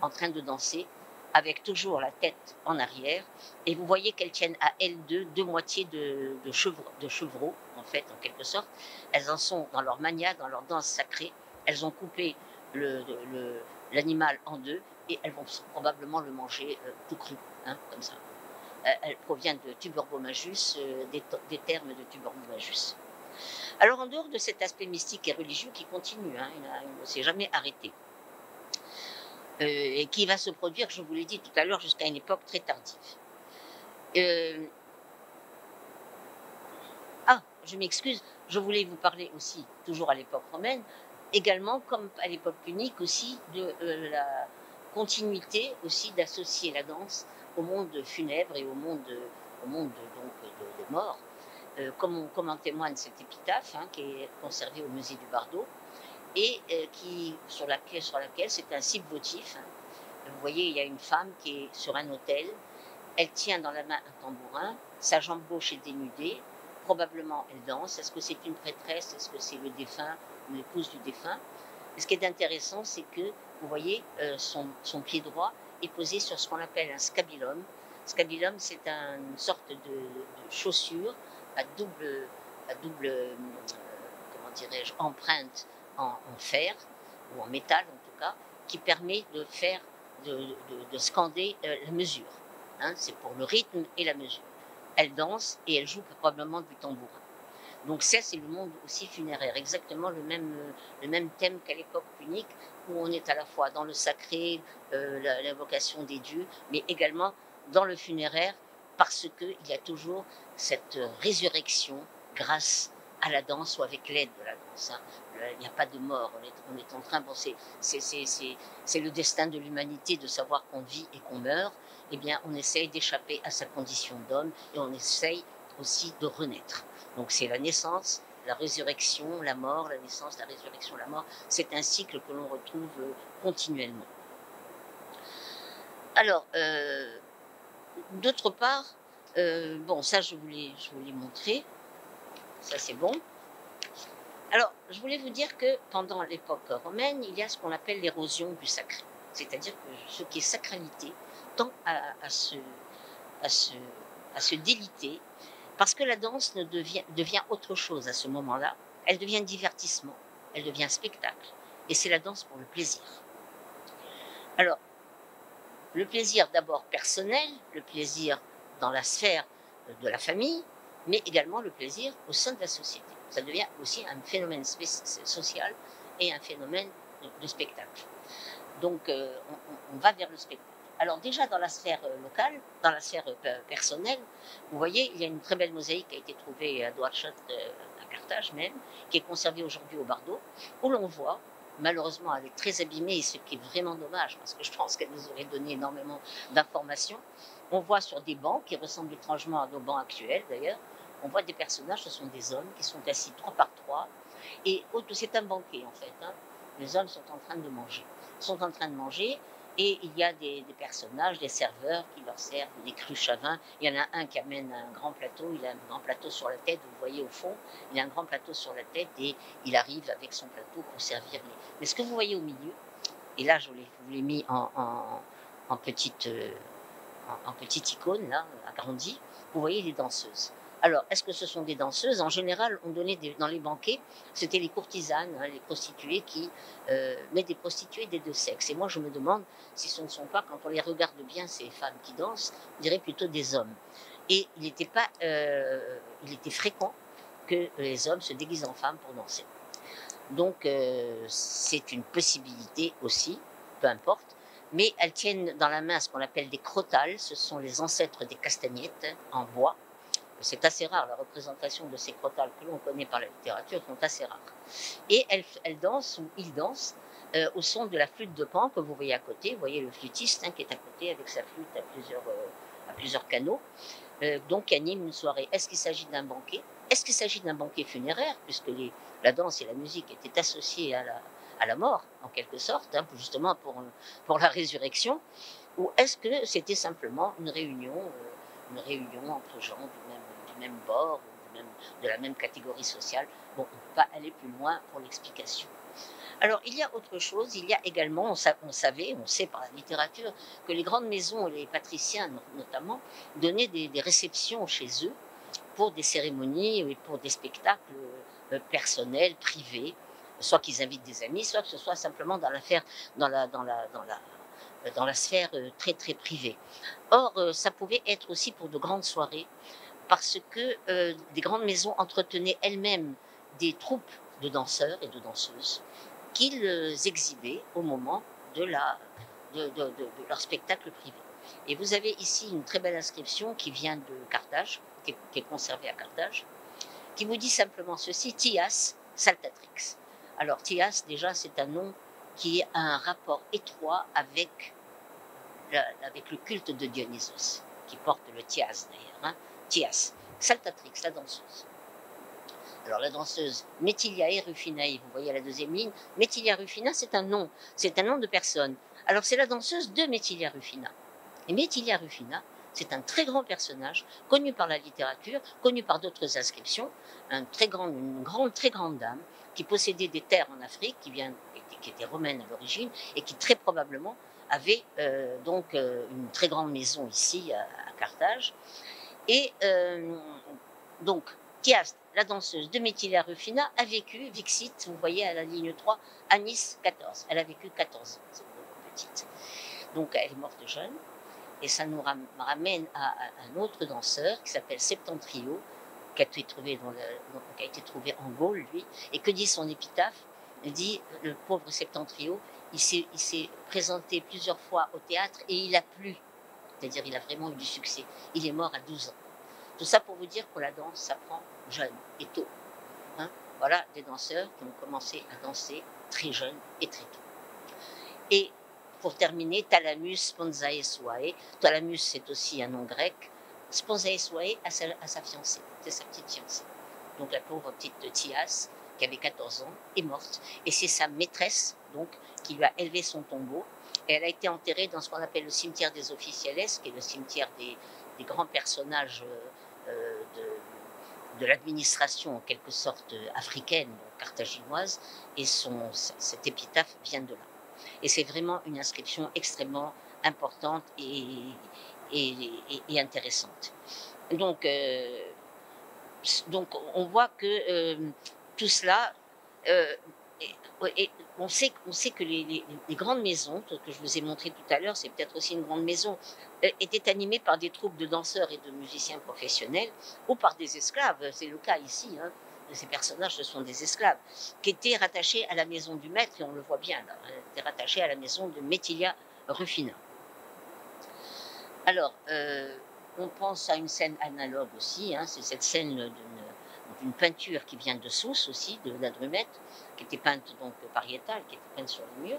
S2: en train de danser, avec toujours la tête en arrière. Et vous voyez qu'elles tiennent à elles deux moitiés de chevreau, en fait, en quelque sorte. Elles en sont dans leur mania, dans leur danse sacrée. Elles ont coupé l'animal en 2 et elles vont probablement le manger tout cru, hein, comme ça. Elle provient de Tuberbomagus, des termes de Tuberbomagus. Alors, en dehors de cet aspect mystique et religieux qui continue, hein, il ne s'est jamais arrêté, et qui va se produire, je vous l'ai dit tout à l'heure, jusqu'à une époque très tardive. Je m'excuse, je voulais vous parler aussi, toujours à l'époque romaine, également, comme à l'époque punique aussi, de la continuité aussi d'associer la danse au monde funèbre et au monde donc, de mort, comme en témoigne cette épitaphe, hein, qui est conservée au musée du Bardo, et sur laquelle c'est un cible votif. Hein. Vous voyez, il y a une femme qui est sur un autel, elle tient dans la main un tambourin, sa jambe gauche est dénudée, probablement elle danse. Est-ce que c'est une prêtresse? Est-ce que c'est le défunt ou l'épouse du défunt? Et ce qui est intéressant, c'est que, vous voyez, son pied droit est posé sur ce qu'on appelle un scabilum. Scabilum, c'est une sorte de chaussure à double comment dirais-je, empreinte en fer, ou en métal en tout cas, qui permet de scander la mesure. Hein, c'est pour le rythme et la mesure. Elle danse et elle joue probablement du tambourin. Donc ça, c'est le monde aussi funéraire, exactement le même thème qu'à l'époque punique, où on est à la fois dans le sacré, l'invocation des dieux, mais également dans le funéraire, parce qu'il y a toujours cette résurrection grâce à la danse ou avec l'aide de la danse. Hein. Il n'y a pas de mort, on est en train, bon, c'est le destin de l'humanité de savoir qu'on vit et qu'on meurt. Eh bien, on essaye d'échapper à sa condition d'homme et on essaye aussi de renaître. Donc c'est la naissance, la résurrection, la mort, la naissance, la résurrection, la mort. C'est un cycle que l'on retrouve continuellement. Alors, d'autre part, bon, ça je voulais montrer, ça c'est bon. Alors, je voulais vous dire que pendant l'époque romaine, il y a ce qu'on appelle l'érosion du sacré. C'est-à-dire que ce qui est sacralité tend à se déliter, parce que la danse devient autre chose à ce moment-là. Elle devient divertissement, elle devient spectacle, et c'est la danse pour le plaisir. Alors, le plaisir d'abord personnel, le plaisir dans la sphère de la famille, mais également le plaisir au sein de la société. Ça devient aussi un phénomène social et un phénomène de spectacle. Donc, on va vers le spectacle. Alors déjà dans la sphère locale, dans la sphère personnelle, vous voyez, il y a une très belle mosaïque qui a été trouvée à Douarchot, à Carthage même, qui est conservée aujourd'hui au Bardo, où l'on voit, malheureusement elle est très abîmée, ce qui est vraiment dommage, parce que je pense qu'elle nous aurait donné énormément d'informations. On voit sur des bancs qui ressemblent étrangement à nos bancs actuels d'ailleurs, on voit des personnages, ce sont des hommes qui sont assis 3 par 3, et c'est un banquet en fait, hein. Les hommes sont en train de manger, et il y a des personnages, des serveurs qui leur servent des cruches à vin. Il y en a un qui amène un grand plateau, il a un grand plateau sur la tête, vous voyez au fond, il a un grand plateau sur la tête et il arrive avec son plateau pour servir les... Mais ce que vous voyez au milieu, et là je vous l'ai mis en petite icône, là, agrandie, vous voyez les danseuses. Alors, est-ce que ce sont des danseuses? En général, on donnait dans les banquets, c'était les courtisanes, hein, les prostituées mais des prostituées des deux sexes. Et moi, je me demande si ce ne sont pas, quand on les regarde bien, ces femmes qui dansent, on dirait plutôt des hommes. Et il était fréquent que les hommes se déguisent en femmes pour danser. Donc, c'est une possibilité aussi, peu importe. Mais elles tiennent dans la main ce qu'on appelle des crotales, ce sont les ancêtres des castagnettes en bois. C'est assez rare, la représentation de ces crotales que l'on connaît par la littérature sont assez rares. Et elles dansent, ou ils dansent, au son de la flûte de Pan que vous voyez à côté. Vous voyez le flûtiste qui est à côté avec sa flûte à plusieurs canaux, donc qui anime une soirée. Est-ce qu'il s'agit d'un banquet? Est-ce qu'il s'agit d'un banquet funéraire, puisque la danse et la musique étaient associées à la mort, en quelque sorte, hein, justement pour la résurrection? Ou est-ce que c'était simplement une réunion entre gens du même bord, ou de la même catégorie sociale? Bon, on ne peut pas aller plus loin pour l'explication. Alors, il y a autre chose, il y a également, on sait par la littérature, que les grandes maisons, les patriciens notamment, donnaient des réceptions chez eux pour des cérémonies et pour des spectacles personnels, privés, soit qu'ils invitent des amis, soit que ce soit simplement dans la sphère très très privée. Or, ça pouvait être aussi pour de grandes soirées, parce que des grandes maisons entretenaient elles-mêmes des troupes de danseurs et de danseuses qu'ils exhibaient au moment de leur spectacle privé. Et vous avez ici une très belle inscription qui vient de Carthage, qui est conservée à Carthage, qui vous dit simplement ceci: Thias Saltatrix. Alors Thias, déjà, c'est un nom qui a un rapport étroit avec le culte de Dionysos, qui porte le Thias d'ailleurs, hein. Thias, Saltatrix, la danseuse. Alors la danseuse Metiliae Rufinae, vous voyez à la deuxième ligne, Metilia Rufina, c'est un nom de personne. Alors c'est la danseuse de Metilia Rufina. Et Metilia Rufina, c'est un très grand personnage, connu par la littérature, connu par d'autres inscriptions, une très grande dame, qui possédait des terres en Afrique, qui était romaine à l'origine, et qui très probablement avait une très grande maison ici à Carthage. Et donc, Thias, la danseuse de Metilia Rufina, a vécu, Vixit, vous voyez à la ligne 3, à Nice 14. Elle a vécu 14 ans, c'est beaucoup petite. Donc elle est morte jeune. Et ça nous ramène à un autre danseur qui s'appelle Septentrio, qui a été trouvé en Gaule, lui. Et que dit son épitaphe? Il dit, le pauvre Septentrio, il s'est présenté plusieurs fois au théâtre et il a plu. C'est-à-dire il a vraiment eu du succès. Il est mort à 12 ans. Tout ça pour vous dire que la danse s'apprend jeune et tôt. Hein, voilà des danseurs qui ont commencé à danser très jeunes et très tôt. Et pour terminer, Thalamus Sponsae Suae. Thalamus, c'est aussi un nom grec. Sponsae Suae à sa fiancée, c'est sa petite fiancée. donc la pauvre petite Thias, qui avait 14 ans, est morte. Et c'est sa maîtresse, donc, qui lui a élevé son tombeau. Et elle a été enterrée dans ce qu'on appelle le cimetière des officielles, qui est le cimetière des grands personnages de l'administration, en quelque sorte, africaine, donc carthaginoise. Et cette épitaphe vient de là. Et c'est vraiment une inscription extrêmement importante et intéressante. Donc on voit que tout cela, on sait que les grandes maisons, que je vous ai montré tout à l'heure, c'est peut-être aussi une grande maison, étaient animées par des troupes de danseurs et de musiciens professionnels, ou par des esclaves, c'est le cas ici, hein. Ces personnages, ce sont des esclaves, qui étaient rattachés à la maison du maître, et on le voit bien, là, étaient rattachés à la maison de Metilia Rufina. Alors, on pense à une scène analogue aussi, hein, c'est cette scène d'une peinture qui vient de Sousse aussi, de la Drumette, qui était peinte donc par Yetal, qui était peinte sur le mur,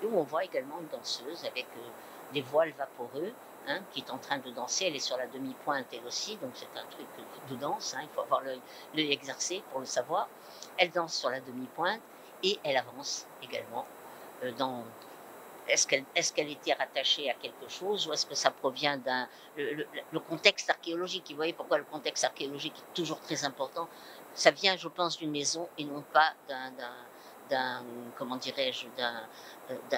S2: et où on voit également une danseuse avec des voiles vaporeux, hein, qui est en train de danser. Elle est sur la demi-pointe elle aussi, donc c'est un truc de danse, hein, il faut avoir l'œil exercé pour le savoir. Elle danse sur la demi-pointe et elle avance également dans... Est-ce qu'elle était rattachée à quelque chose ou est-ce que ça provient d'un... Le contexte archéologique, vous voyez pourquoi le contexte archéologique est toujours très important. Ça vient, je pense, d'une maison et non pas comment dirais-je,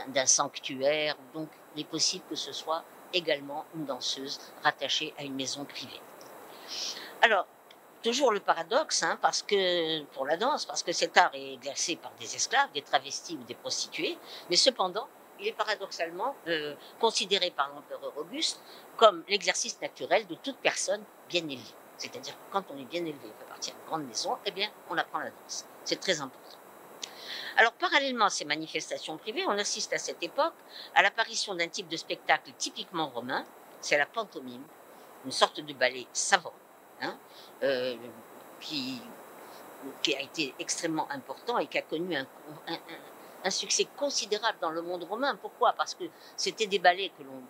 S2: d'un sanctuaire. Donc, il est possible que ce soit également une danseuse rattachée à une maison privée. Alors, toujours le paradoxe, hein, parce que, pour la danse, parce que cet art est exercé par des esclaves, des travestis ou des prostituées, mais cependant, il est paradoxalement considéré par l'empereur Auguste comme l'exercice naturel de toute personne bien élevée. C'est-à-dire que quand on est bien élevé, on fait partie d'une grande maison, eh bien, on apprend la danse. C'est très important. Alors, parallèlement à ces manifestations privées, on assiste à cette époque à l'apparition d'un type de spectacle typiquement romain, c'est la pantomime, une sorte de ballet savant, hein, qui a été extrêmement important et qui a connu un succès considérable dans le monde romain. Pourquoi? Parce que c'était des ballets que l'on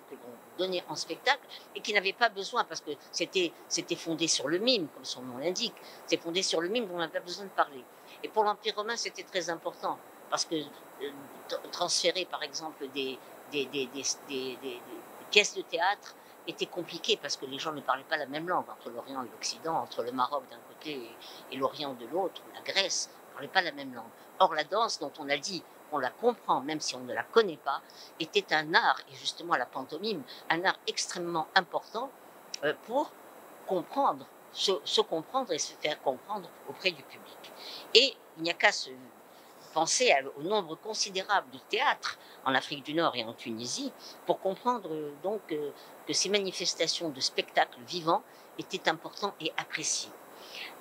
S2: donnait en spectacle et qui n'avaient pas besoin, parce que c'était fondé sur le mime, comme son nom l'indique, c'est fondé sur le mime dont on n'avait pas besoin de parler. Et pour l'Empire romain, c'était très important, parce que transférer par exemple des pièces de théâtre était compliqué parce que les gens ne parlaient pas la même langue entre l'Orient et l'Occident, entre le Maroc d'un côté et l'Orient de l'autre, ou la Grèce, ne parlaient pas la même langue. Or, la danse, dont on a dit qu'on la comprend, même si on ne la connaît pas, était un art, et justement la pantomime, un art extrêmement important pour comprendre, se comprendre et se faire comprendre auprès du public. Et il n'y a qu'à se penser au nombre considérable de théâtres en Afrique du Nord et en Tunisie pour comprendre donc que ces manifestations de spectacles vivants étaient importants et appréciés.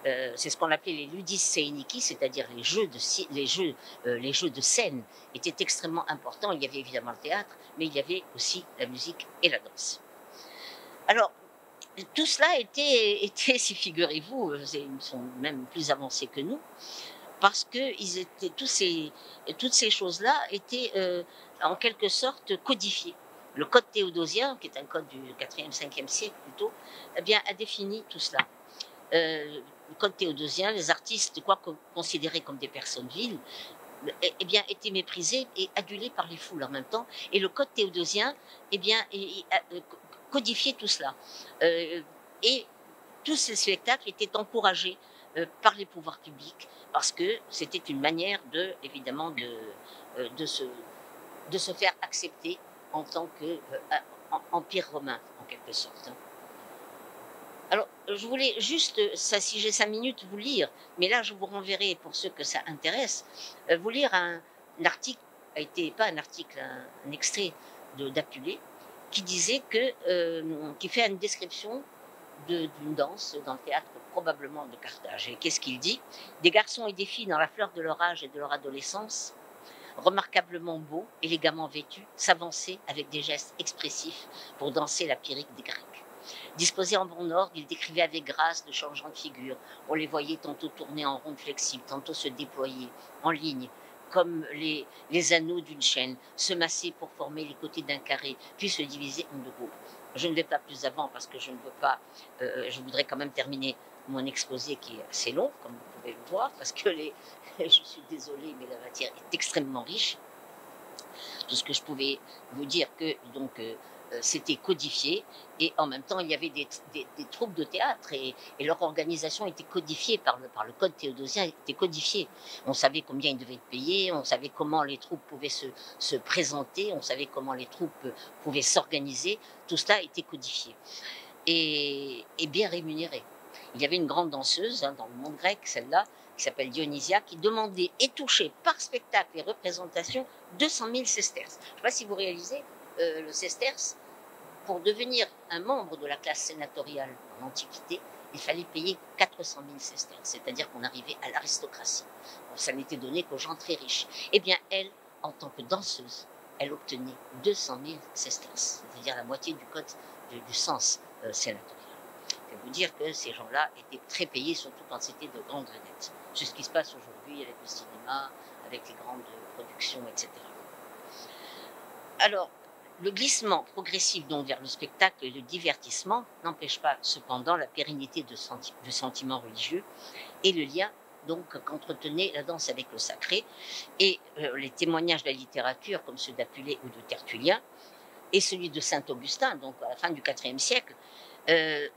S2: C'est ce qu'on appelait les ludis seiniki, c'est-à-dire les jeux de scène étaient extrêmement importants. Il y avait évidemment le théâtre, mais il y avait aussi la musique et la danse. Alors, tout cela était si figurez-vous, ils sont même plus avancés que nous, parce que toutes ces choses-là étaient en quelque sorte codifiées. Le code théodosien, qui est un code du 4e, 5e siècle plutôt, eh bien, a défini tout cela. Le code théodosien, les artistes, quoi considérés comme des personnes viles, eh bien, étaient méprisés et adulés par les foules en même temps. Et le code théodosien, eh bien, codifiait tout cela. Et tous ces spectacles étaient encouragés par les pouvoirs publics parce que c'était une manière évidemment de se faire accepter en tant qu'empire romain, en quelque sorte. Alors, je voulais juste, si j'ai 5 minutes, vous lire, mais là, je vous renverrai, pour ceux que ça intéresse, vous lire un article, pas un article, un extrait d'Apulée, qui disait qui fait une description d'une danse dans le théâtre, probablement de Carthage. Et qu'est-ce qu'il dit? Des garçons et des filles dans la fleur de leur âge et de leur adolescence, remarquablement beaux, élégamment vêtus, s'avançaient avec des gestes expressifs pour danser la pyrrhique des Grecs. Disposés en bon ordre, ils décrivaient avec grâce de changeants de figures. On les voyait tantôt tourner en ronde flexible, tantôt se déployer en ligne, comme les anneaux d'une chaîne, se masser pour former les côtés d'un carré, puis se diviser en deux groupes. Je ne vais pas plus avant parce que je ne veux pas, je voudrais quand même terminer mon exposé qui est assez long, comme vous pouvez le voir, parce que je suis désolée, mais la matière est extrêmement riche. Tout ce que je pouvais vous dire que donc c'était codifié et en même temps il y avait des troupes de théâtre et leur organisation était codifiée par le code théodosien, était codifiée. On savait combien ils devaient être payés, on savait comment les troupes pouvaient se présenter, on savait comment les troupes pouvaient s'organiser, tout cela était codifié et bien rémunéré. Il y avait une grande danseuse dans le monde grec, celle-là, qui s'appelle Dionysia, qui demandait et touchait par spectacle et représentation 200 000 sesterces. Je ne sais pas si vous réalisez, le sesterce, pour devenir un membre de la classe sénatoriale en Antiquité, il fallait payer 400 000 sesterces, c'est-à-dire qu'on arrivait à l'aristocratie. Bon, ça n'était donné qu'aux gens très riches. Eh bien, elle, en tant que danseuse, elle obtenait 200 000 sesterces, c'est-à-dire la moitié du code du sens sénatorial. Je vais vous dire que ces gens-là étaient très payés, surtout quand c'était de grandes vedettes. C'est ce qui se passe aujourd'hui avec le cinéma, avec les grandes productions, etc. Alors, le glissement progressif donc vers le spectacle et le divertissement n'empêche pas cependant la pérennité de sentiments religieux et le lien donc qu'entretenait la danse avec le sacré et les témoignages de la littérature comme ceux d'Apulée ou de Tertullien et celui de Saint Augustin, donc à la fin du IVe siècle,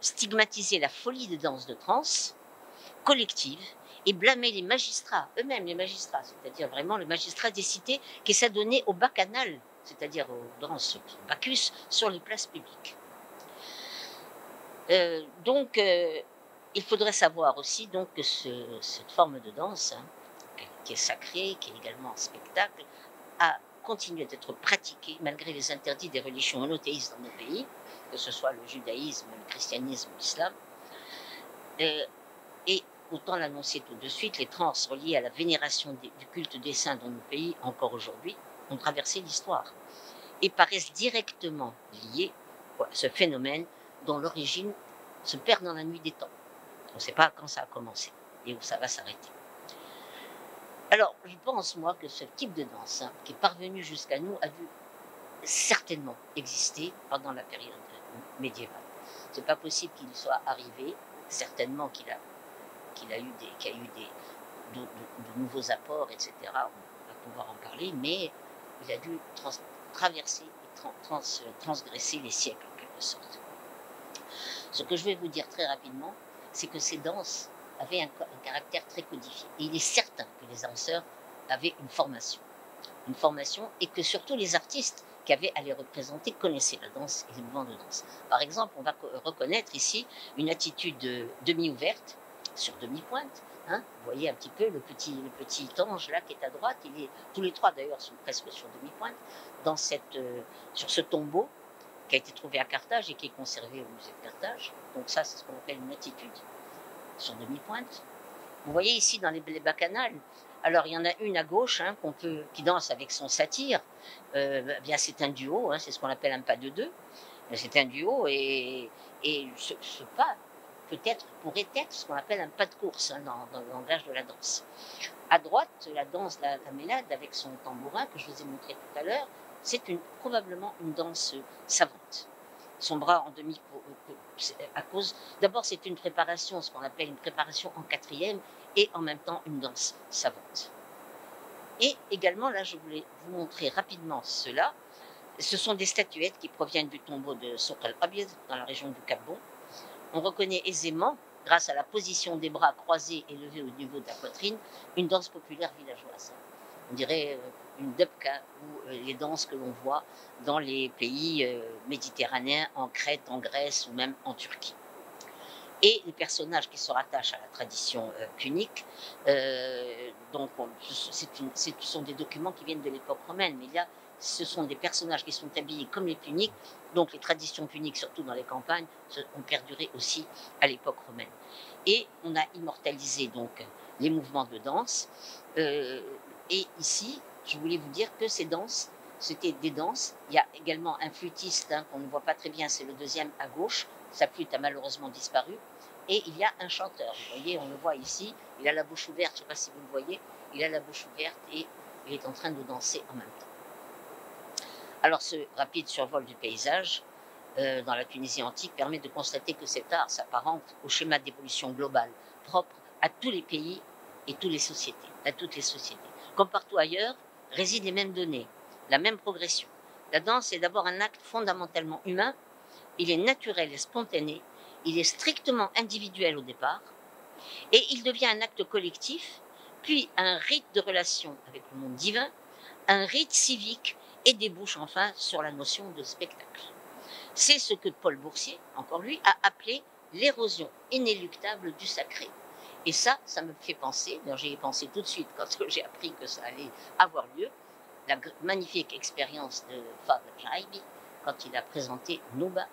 S2: stigmatisaient la folie des danses de trance collective et blâmer les magistrats, eux-mêmes les magistrats, c'est-à-dire vraiment les magistrats des cités qui s'adonnaient au bacchanal, c'est-à-dire aux danses Bacchus, sur les places publiques. Il faudrait savoir aussi donc, que cette forme de danse, qui est sacrée, qui est également un spectacle, a continué d'être pratiquée malgré les interdits des religions monothéistes dans nos pays, que ce soit le judaïsme, le christianisme, l'islam. Et autant l'annoncer tout de suite, les trans reliés à la vénération du culte des saints dans nos pays, encore aujourd'hui, ont traversé l'histoire et paraissent directement liés à ce phénomène dont l'origine se perd dans la nuit des temps. On ne sait pas quand ça a commencé et où ça va s'arrêter. Alors, je pense, moi, que ce type de danse qui est parvenu jusqu'à nous a dû certainement exister pendant la période médiévale. Ce n'est pas possible qu'il soit arrivé, certainement qu'il y a eu de nouveaux apports, etc. On va pouvoir en parler, mais il a dû traverser et transgresser les siècles, en quelque sorte. Ce que je vais vous dire très rapidement, c'est que ces danses avaient un caractère très codifié. Et il est certain que les danseurs avaient une formation, et que surtout les artistes qui avaient à les représenter connaissaient la danse et les mouvements de danse. Par exemple, on va reconnaître ici une attitude demi-ouverte, sur demi-pointe. Vous voyez un petit peu le petit ange là qui est à droite. Tous les trois d'ailleurs sont presque sur demi-pointe sur ce tombeau qui a été trouvé à Carthage et qui est conservé au musée de Carthage. Donc ça, c'est ce qu'on appelle une attitude sur demi-pointe. Vous voyez ici dans les bacchanales, alors il y en a une à gauche qui danse avec son satyre. Bien c'est un duo, c'est ce qu'on appelle un pas de deux. C'est un duo et ce pas peut-être pourrait être ce qu'on appelle un pas de course dans le langage de la danse. À droite, la danse, la mélade avec son tambourin que je vous ai montré tout à l'heure, c'est probablement une danse savante. Son bras en demi à cause. D'abord, c'est une préparation, ce qu'on appelle une préparation en quatrième, et en même temps une danse savante. Et également, là, je voulais vous montrer rapidement cela. Ce sont des statuettes qui proviennent du tombeau de Souq al-Abyad, dans la région du Cap-Bon. On reconnaît aisément, grâce à la position des bras croisés et levés au niveau de la poitrine, une danse populaire villageoise. On dirait une dubka, ou les danses que l'on voit dans les pays méditerranéens, en Crète, en Grèce ou même en Turquie. Et les personnages qui se rattachent à la tradition punique, ce sont des documents qui viennent de l'époque romaine, mais ce sont des personnages qui sont habillés comme les puniques, donc les traditions puniques, surtout dans les campagnes, ont perduré aussi à l'époque romaine. Et on a immortalisé donc les mouvements de danse. Et ici, je voulais vous dire que ces danses, c'était des danses. Il y a également un flûtiste qu'on ne voit pas très bien, c'est le deuxième à gauche. Sa flûte a malheureusement disparu. Et il y a un chanteur, vous voyez, on le voit ici, il a la bouche ouverte, je ne sais pas si vous le voyez, il a la bouche ouverte et il est en train de danser en même temps. Alors ce rapide survol du paysage dans la Tunisie antique permet de constater que cet art s'apparente au schéma d'évolution globale propre à tous les pays et toutes les sociétés. Comme partout ailleurs, résident les mêmes données, la même progression. La danse est d'abord un acte fondamentalement humain, il est naturel et spontané, il est strictement individuel au départ, et il devient un acte collectif, puis un rite de relation avec le monde divin, un rite civique et débouche enfin sur la notion de spectacle. C'est ce que Paul Boursier, encore lui, a appelé l'érosion inéluctable du sacré. Et ça me fait penser, j'y ai pensé tout de suite quand j'ai appris que ça allait avoir lieu, la magnifique expérience de Fadl Jaibi quand il a présenté Nouba,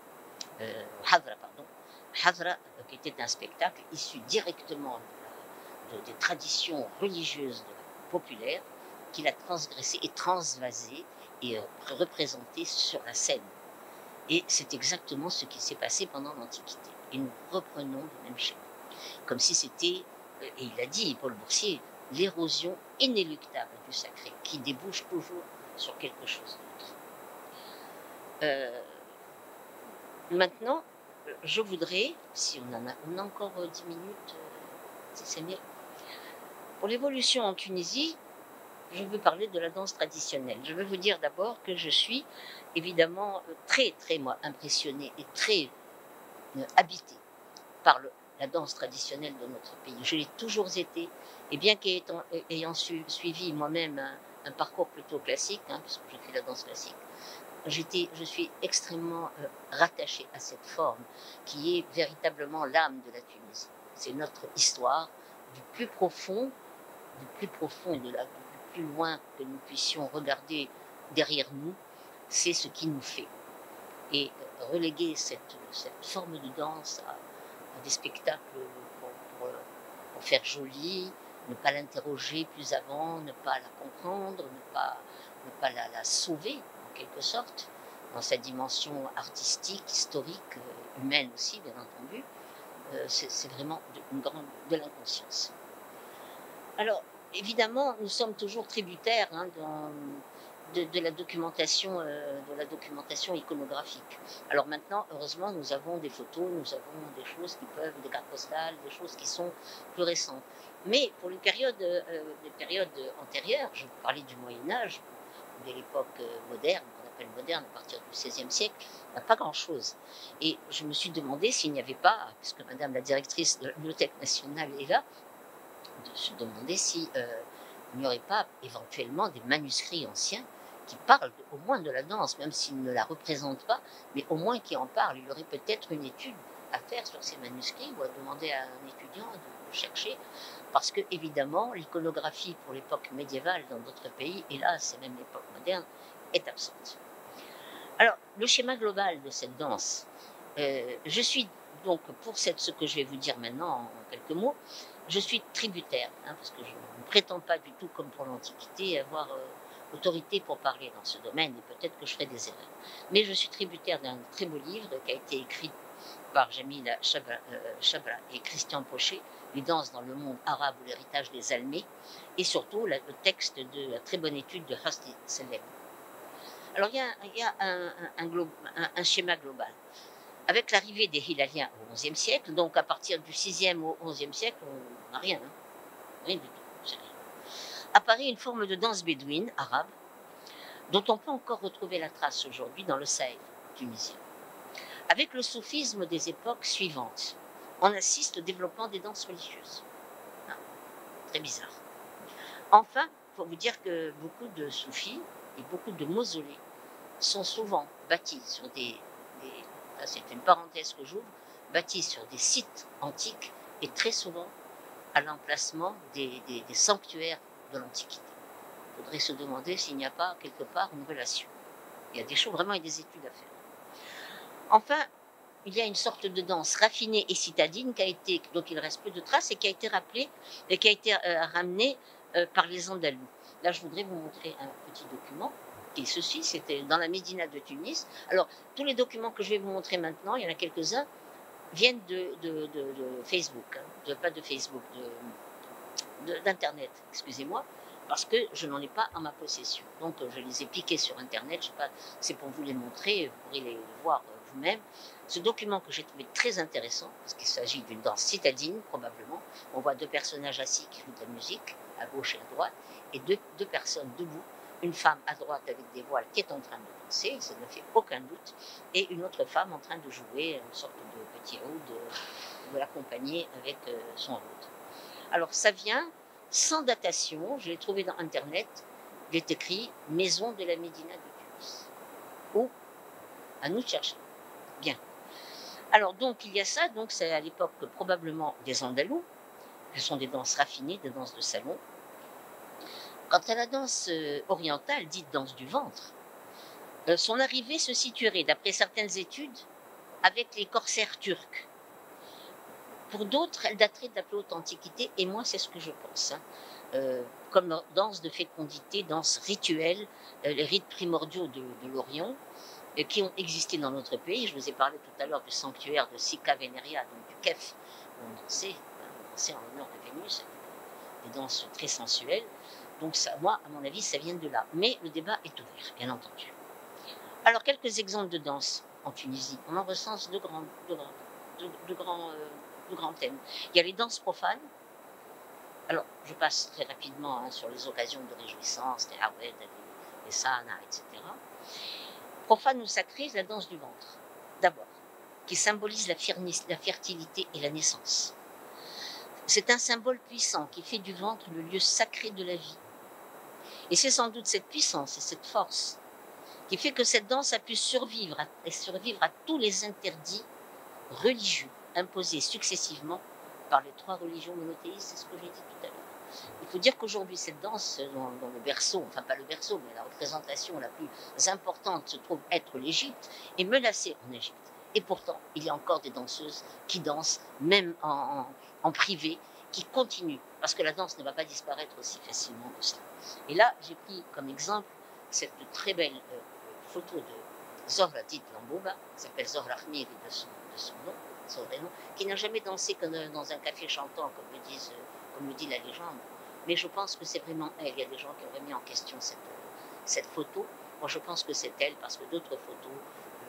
S2: Hadra, qui était un spectacle issu directement des traditions religieuses populaires qu'il a transgressé et transvasé et représenté sur la scène. Et c'est exactement ce qui s'est passé pendant l'Antiquité. Et nous reprenons le même schéma. Comme si c'était, et il a dit, Paul Boursier, l'érosion inéluctable du sacré, qui débouche toujours sur quelque chose d'autre. Maintenant, je voudrais, si on a encore 10 minutes, si c'est mieux. Pour l'évolution en Tunisie, je veux parler de la danse traditionnelle. Je veux vous dire d'abord que je suis évidemment très impressionnée et très habitée par la danse traditionnelle de notre pays. Je l'ai toujours été, et bien qu'ayant suivi moi-même un parcours plutôt classique, parce que j'ai fait la danse classique, je suis extrêmement rattachée à cette forme qui est véritablement l'âme de la Tunisie. C'est notre histoire du plus profond et du plus loin que nous puissions regarder derrière nous, c'est ce qui nous fait. Et reléguer cette forme de danse à des spectacles pour faire joli, ne pas l'interroger plus avant, ne pas la comprendre, ne pas la sauver en quelque sorte, dans sa dimension artistique, historique, humaine aussi bien entendu, c'est vraiment de l'inconscience. Alors, évidemment, nous sommes toujours tributaires de la documentation iconographique. Alors maintenant, heureusement, nous avons des photos, nous avons des choses qui peuvent, des cartes postales, des choses qui sont plus récentes. Mais pour les périodes antérieures, je vous parlais du Moyen-Âge, de l'époque moderne, qu'on appelle moderne à partir du XVIe siècle, il n'y a pas grand-chose. Et je me suis demandé s'il n'y avait pas, puisque Madame la directrice de la Bibliothèque nationale est là, de se demander s'il n'y aurait pas éventuellement des manuscrits anciens qui parlent au moins de la danse, même s'ils ne la représentent pas, mais au moins qui en parlent. Il y aurait peut-être une étude à faire sur ces manuscrits ou à demander à un étudiant de chercher, parce que évidemment l'iconographie pour l'époque médiévale dans d'autres pays, et là c'est même l'époque moderne, est absente. Alors le schéma global de cette danse, je suis donc pour ce que je vais vous dire maintenant en quelques mots, je suis tributaire, parce que je ne prétends pas du tout, comme pour l'Antiquité, avoir autorité pour parler dans ce domaine, et peut-être que je ferai des erreurs. Mais je suis tributaire d'un très beau livre qui a été écrit par Jamila Chabra et Christian Pochet, Les danses dans le monde arabe ou l'héritage des Almés, et surtout le texte de la très bonne étude de Hasti Selem. Alors il y a un schéma global. Avec l'arrivée des Hilaliens au XIe siècle, donc à partir du 6e au XIe siècle, on n'a rien, rien du tout. Apparaît une forme de danse bédouine arabe, dont on peut encore retrouver la trace aujourd'hui dans le Sahel tunisien. Avec le soufisme des époques suivantes, on assiste au développement des danses religieuses. Très bizarre. Enfin, il faut vous dire que beaucoup de soufis et beaucoup de mausolées sont souvent bâtis sur c'est une parenthèse que j'ouvre, bâtis sur des sites antiques et très souvent à l'emplacement des sanctuaires de l'Antiquité. Il faudrait se demander s'il n'y a pas quelque part une relation. Il y a des choses vraiment et des études à faire. Enfin, il y a une sorte de danse raffinée et citadine dont il reste peu de traces et qui a été rappelée et qui a été ramenée par les Andalous. Là, je voudrais vous montrer un petit document. Et ceci, c'était dans la Médina de Tunis. Alors, tous les documents que je vais vous montrer maintenant, il y en a quelques-uns, viennent de Facebook, pas de Facebook, d'Internet, excusez-moi, parce que je n'en ai pas en ma possession. Donc, je les ai piqués sur Internet, c'est pour vous les montrer, vous pourrez les voir vous-même. Ce document que j'ai trouvé très intéressant, parce qu'il s'agit d'une danse citadine, probablement. On voit deux personnages assis qui jouent de la musique, à gauche et à droite, et deux personnes debout. Une femme à droite avec des voiles qui est en train de danser, ça ne fait aucun doute, et une autre femme en train de jouer une sorte de petit oud, de l'accompagner avec son oud. Alors ça vient sans datation, je l'ai trouvé dans Internet, il est écrit « Maison de la Médina de Tunis ». Ou à nous de chercher. Bien. Alors donc il y a ça, donc c'est à l'époque probablement des Andalous, ce sont des danses raffinées, des danses de salon. Quant à la danse orientale, dite danse du ventre, son arrivée se situerait, d'après certaines études, avec les corsaires turcs. Pour d'autres, elle daterait de la plus haute antiquité, et moi c'est ce que je pense. Comme danse de fécondité, danse rituelle, les rites primordiaux de l'Orient, qui ont existé dans notre pays. Je vous ai parlé tout à l'heure du sanctuaire de Sika Veneria, donc du Kef, où on dansait en l'honneur de Vénus, des danses très sensuelles. Donc ça, moi, à mon avis, ça vient de là. Mais le débat est ouvert, bien entendu. Alors, quelques exemples de danse en Tunisie. On en recense de grands thèmes. Il y a les danses profanes. Alors, je passe très rapidement sur les occasions de réjouissance, les Hawed, les Sana, etc. Profane ou sacrée, la danse du ventre, d'abord, qui symbolise la fertilité et la naissance. C'est un symbole puissant qui fait du ventre le lieu sacré de la vie. Et c'est sans doute cette puissance et cette force qui fait que cette danse a pu survivre à tous les interdits religieux imposés successivement par les trois religions monothéistes, c'est ce que j'ai dit tout à l'heure. Il faut dire qu'aujourd'hui, cette danse, dans le berceau, enfin pas le berceau, mais la représentation la plus importante se trouve être l'Égypte, est menacée en Égypte. Et pourtant, il y a encore des danseuses qui dansent, même en privé, qui continuent, parce que la danse ne va pas disparaître aussi facilement que ça. Et là, j'ai pris comme exemple cette très belle photo de Zohra dite Lambouba, qui s'appelle Zohra Khmiri de son nom, son vrai nom, qui n'a jamais dansé que dans un café chantant, comme le dit la légende. Mais je pense que c'est vraiment elle. Il y a des gens qui ont remis en question cette photo. Moi, je pense que c'est elle, parce que d'autres photos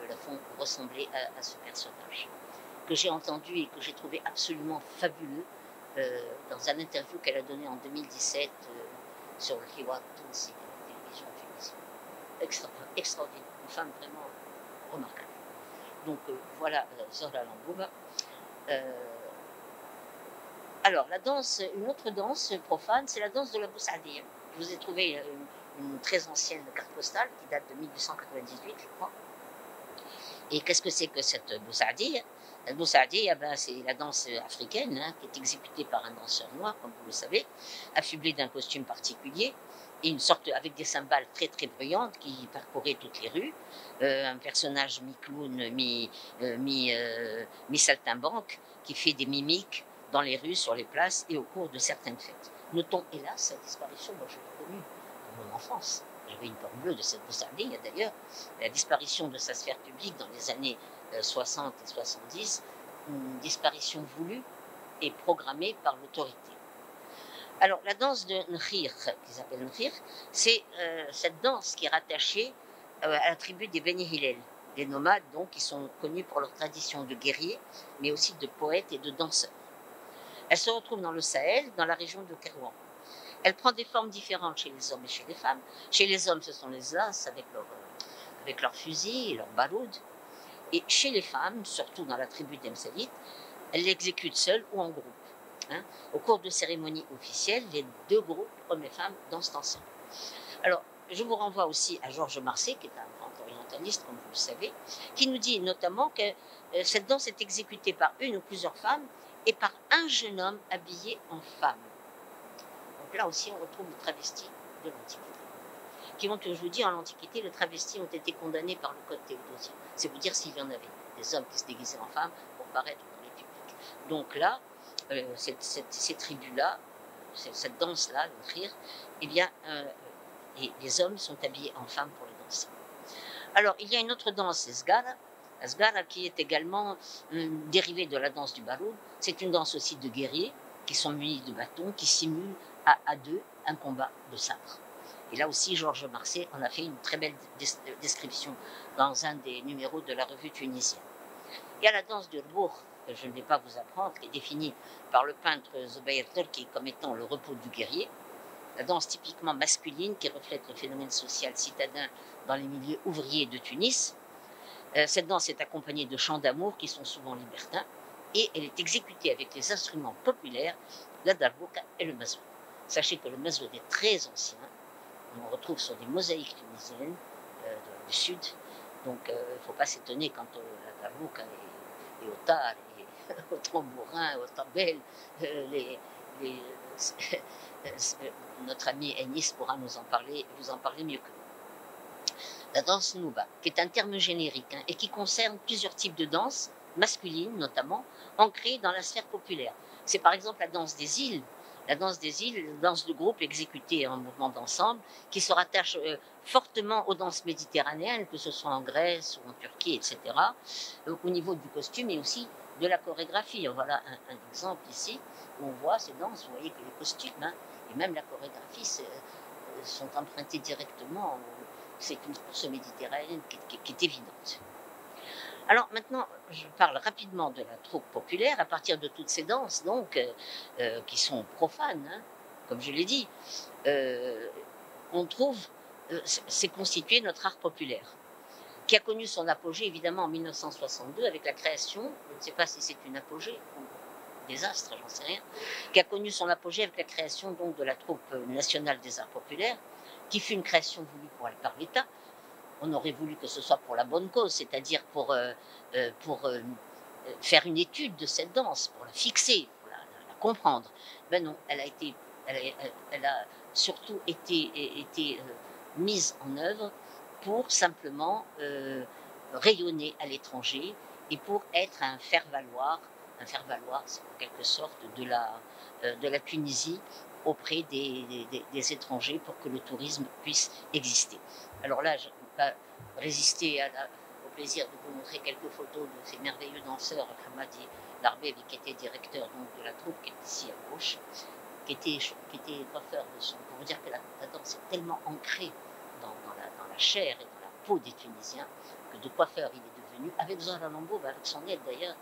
S2: la font ressembler à ce personnage, que j'ai entendu et que j'ai trouvé absolument fabuleux dans un interview qu'elle a donné en 2017 sur le Hiwar Tunsi, la télévision tunisienne. Extraordinaire, une femme vraiment remarquable. Donc voilà Zohra Lambouba. Alors la danse, une autre danse profane, c'est la danse de la Boussadia. Je vous ai trouvé une très ancienne carte postale qui date de 1898, je crois. Et qu'est-ce que c'est que cette Boussadia? La Boussadia, c'est la danse africaine, qui est exécutée par un danseur noir, comme vous le savez, affublé d'un costume particulier, et une sorte avec des cymbales très très bruyantes qui parcouraient toutes les rues, un personnage mi-clown, mi-saltimbanque, qui fait des mimiques dans les rues, sur les places et au cours de certaines fêtes. Notons hélas sa disparition. Moi je l'ai connue dans mon enfance. J'avais une pomme bleue de cette Boussadia d'ailleurs. La disparition de sa sphère publique dans les années 60 et 70, une disparition voulue et programmée par l'autorité. Alors, la danse de Nkhir, qui s'appelle Nkhir, c'est cette danse qui est rattachée à la tribu des Beni Hillel, des nomades donc, qui sont connus pour leur tradition de guerriers, mais aussi de poètes et de danseurs. Elle se retrouve dans le Sahel, dans la région de Kerouan. Elle prend des formes différentes chez les hommes et chez les femmes. Chez les hommes, ce sont les as avec leurs fusils et leurs barouds. Et chez les femmes, surtout dans la tribu d'Emsalit, elles l'exécutent seules ou en groupe. Au cours de cérémonies officielles, les deux groupes, hommes et femmes, dansent ensemble. Alors, je vous renvoie aussi à Georges Marcet, qui est un grand orientaliste, comme vous le savez, qui nous dit notamment que cette danse est exécutée par une ou plusieurs femmes et par un jeune homme habillé en femme. Donc là aussi, on retrouve le travesti de l'Antiquité. Qui vont, que je vous dis, en l'Antiquité, les travestis ont été condamnés par le code théodosien. C'est vous dire s'il y en avait des hommes qui se déguisaient en femmes pour paraître dans les publics. Donc là, ces tribus-là, cette danse-là, le rire, eh bien, les hommes sont habillés en femmes pour les danser. Alors, il y a une autre danse, c'est Sgara. La Sgara, qui est également dérivée de la danse du baroud. C'est une danse aussi de guerriers qui sont munis de bâtons, qui simulent à deux un combat de sabre. Et là aussi, Georges Marseille en a fait une très belle description dans un des numéros de la revue tunisienne. Il y a la danse du rbour, que je ne vais pas vous apprendre, qui est définie par le peintre Zubair Turki comme étant le repos du guerrier. La danse typiquement masculine qui reflète le phénomène social citadin dans les milieux ouvriers de Tunis. Cette danse est accompagnée de chants d'amour qui sont souvent libertins et elle est exécutée avec les instruments populaires, la darbouka et le mazoud. Sachez que le mazoud est très ancien, on le retrouve sur des mosaïques tunisiennes du sud, donc il ne faut pas s'étonner quand la darbouka et au tar, et au tambourin, au tabel, notre ami Ennis pourra vous en parler mieux que nous. La danse nouba, qui est un terme générique et qui concerne plusieurs types de danses, masculines notamment, ancrées dans la sphère populaire. C'est par exemple la danse des îles, la danse de groupe exécutée en mouvement d'ensemble, qui se rattache fortement aux danses méditerranéennes, que ce soit en Grèce ou en Turquie, etc., au niveau du costume et aussi de la chorégraphie. Voilà un exemple ici, où on voit ces danses, vous voyez que les costumes et même la chorégraphie sont empruntés directement. C'est une course méditerranéenne qui est évidente. Alors maintenant, je parle rapidement de la troupe populaire à partir de toutes ces danses, donc, qui sont profanes, comme je l'ai dit. On trouve, c'est constitué notre art populaire, qui a connu son apogée évidemment en 1962 avec la création, je ne sais pas si c'est une apogée ou désastre, j'en sais rien, qui a connu son apogée avec la création donc de la troupe nationale des arts populaires, qui fut une création voulue par l'État. On aurait voulu que ce soit pour la bonne cause, c'est-à-dire pour faire une étude de cette danse, pour la fixer, pour la comprendre. Ben non, elle a surtout été mise en œuvre pour simplement rayonner à l'étranger et pour être un faire-valoir, c'est en quelque sorte de la Tunisie auprès des étrangers pour que le tourisme puisse exister. Alors là, je ne peux pas résister au plaisir de vous montrer quelques photos de ces merveilleux danseurs, Hamadi Larbevi, qui était directeur donc, de la troupe, qui est ici à gauche, qui était coiffeur de son. Pour vous dire que la danse est tellement ancrée dans la chair et dans la peau des Tunisiens, que de coiffeur il est devenu, avec Zahra Lambo, avec son aide d'ailleurs,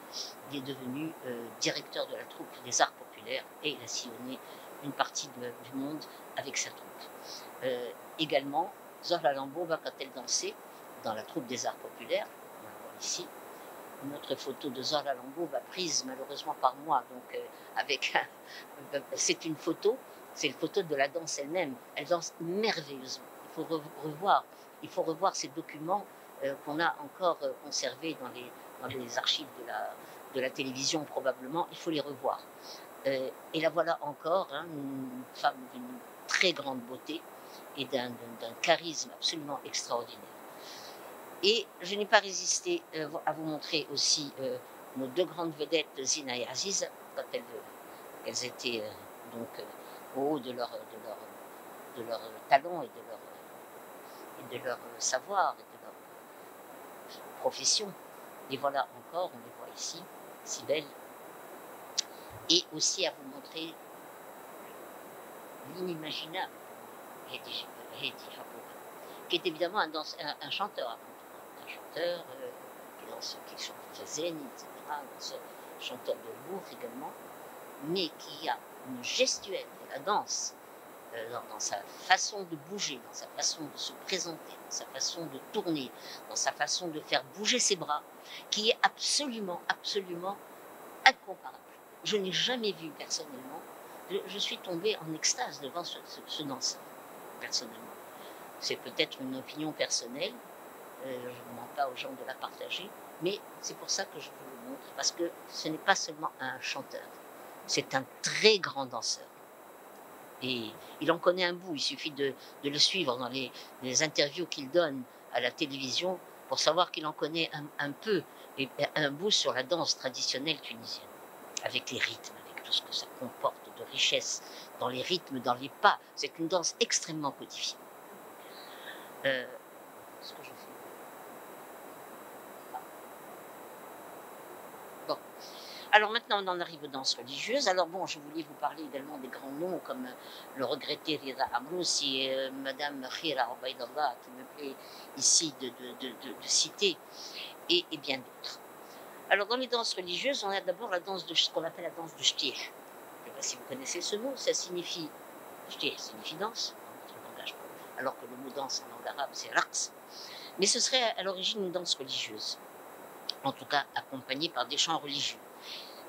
S2: il est devenu directeur de la troupe des arts populaires et il a sillonné une partie du monde avec sa troupe. Également, Zahra Lambo, quand elle dansait dans la troupe des arts populaires, on la voit ici, une autre photo de Zahra Lambo, prise malheureusement par moi, donc c'est une photo, c'est une photo de la danse elle-même. Elle danse merveilleusement. Il faut revoir ces documents qu'on a encore conservés dans les archives de la télévision probablement. Il faut les revoir. Et la voilà encore, une femme d'une très grande beauté et d'un charisme absolument extraordinaire. Et je n'ai pas résisté à vous montrer aussi nos deux grandes vedettes, Zina et Aziz, quand elles étaient donc au haut de leur talent et de leur savoir et de leur profession. Et voilà encore, on les voit ici, si belles. Et aussi à vous montrer l'inimaginable Hedi Hapoub, qui est évidemment un chanteur, qui chante Fazen, etc., un chanteur de lourd également, mais qui a une gestuelle de la danse dans sa façon de bouger, dans sa façon de se présenter, dans sa façon de tourner, dans sa façon de faire bouger ses bras, qui est absolument, absolument incomparable. Je n'ai jamais vu personnellement, je suis tombée en extase devant ce danseur, personnellement. C'est peut-être une opinion personnelle, je ne demande pas aux gens de la partager, mais c'est pour ça que je vous le montre, parce que ce n'est pas seulement un chanteur, c'est un très grand danseur. Et il en connaît un bout, il suffit de le suivre dans les interviews qu'il donne à la télévision pour savoir qu'il en connaît un peu, et un bout sur la danse traditionnelle tunisienne, avec les rythmes, avec tout ce que ça comporte de richesse, dans les rythmes, dans les pas. C'est une danse extrêmement codifiée. Ce que je fais. Bon. Alors maintenant, on en arrive aux danses religieuses. Alors bon, je voulais vous parler également des grands noms comme le regretté Rida Amroussi et Madame Khira Obaidallah, qui me plaît ici de citer, et bien d'autres. Alors dans les danses religieuses, on a d'abord la danse de ce qu'on appelle la danse de Shtih. Je ne sais pas si vous connaissez ce mot, ça signifie, Shtih signifie danse, dans notre langage, alors que le mot danse en langue arabe c'est raqs. Mais ce serait à l'origine une danse religieuse, en tout cas accompagnée par des chants religieux.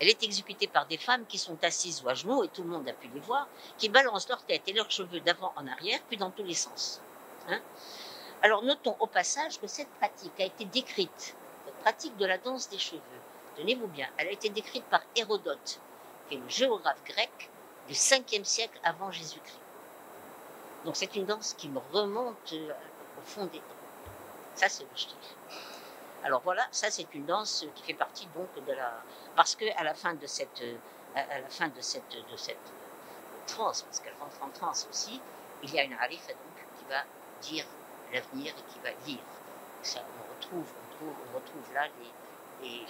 S2: Elle est exécutée par des femmes qui sont assises ou à genoux, et tout le monde a pu les voir, qui balancent leur tête et leurs cheveux d'avant en arrière, puis dans tous les sens. Hein. Alors notons au passage que cette pratique a été décrite, cette pratique de la danse des cheveux, tenez-vous bien, elle a été décrite par Hérodote, qui est le géographe grec du 5e siècle avant Jésus-Christ. Donc c'est une danse qui me remonte au fond des temps. Ça c'est le Shtih. Alors voilà, ça c'est une danse qui fait partie donc de la... Parce qu'à la fin de cette, transe, parce qu'elle rentre en transe aussi, il y a une arifa donc qui va dire l'avenir et qui va lire. Ça, on retrouve là les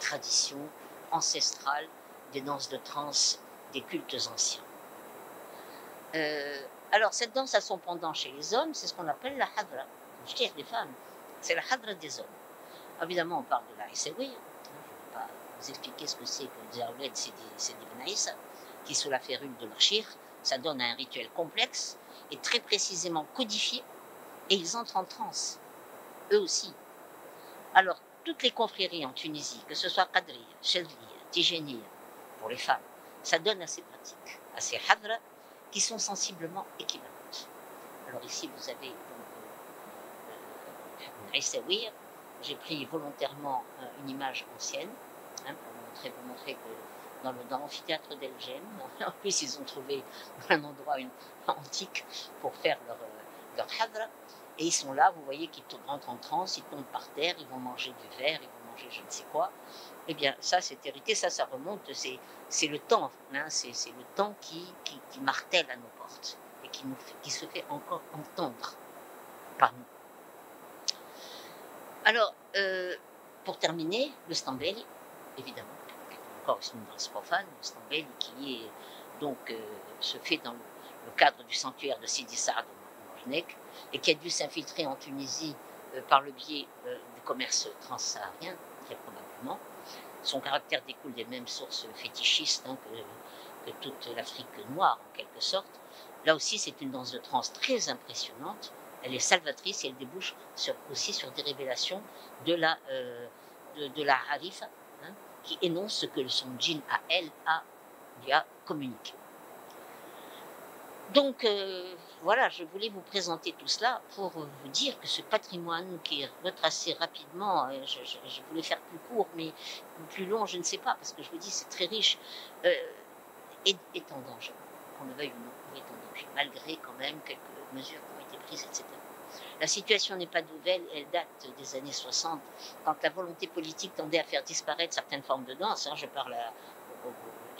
S2: traditions ancestrales des danses de transe des cultes anciens. Alors cette danse a son pendant chez les hommes, c'est ce qu'on appelle la hadra. Je tire des femmes, c'est la hadra des hommes. Évidemment, on parle de la Issaoui. Je ne vais pas vous expliquer ce que c'est que le Zaouled, c'est des Benaïs, qui sous la férule de leur shir, ça donne un rituel complexe et très précisément codifié, et ils entrent en transe, eux aussi. Alors, toutes les confréries en Tunisie, que ce soit Qadriya, Chadliya, Tijaniya, pour les femmes, ça donne à ces pratiques, à ces hadra, qui sont sensiblement équivalentes. Alors ici, vous avez donc une Issaoui. J'ai pris volontairement une image ancienne, pour vous montrer que dans l'amphithéâtre d'El Jem, en plus ils ont trouvé un endroit antique pour faire leur hadra, et ils sont là, vous voyez qu'ils rentrent en transe, ils tombent par terre, ils vont manger du verre, ils vont manger je ne sais quoi. Eh bien ça c'est hérité, ça remonte, c'est le temps, c'est le temps qui martèle à nos portes, et qui se fait encore entendre par nous. Alors, pour terminer, le Stambeli, évidemment, encore une danse profane, le Stambeli qui est donc se fait dans le cadre du sanctuaire de Sidi Saad au Majnek, et qui a dû s'infiltrer en Tunisie par le biais du commerce transsaharien, très probablement. Son caractère découle des mêmes sources fétichistes que toute l'Afrique noire, en quelque sorte. Là aussi, c'est une danse de trance très impressionnante. Elle est salvatrice et elle débouche aussi sur des révélations de la Harifa, qui énonce ce que son djinn à elle lui a communiqué. Donc voilà, je voulais vous présenter tout cela pour vous dire que ce patrimoine qui est retracé rapidement, je voulais faire plus court, mais plus long, je ne sais pas, parce que je vous dis c'est très riche, est en danger, qu'on le veuille ou non, est en danger, malgré quand même quelques mesures qui ont été prises, etc. La situation n'est pas nouvelle, elle date des années 60, quand la volonté politique tendait à faire disparaître certaines formes de danse. Je parle à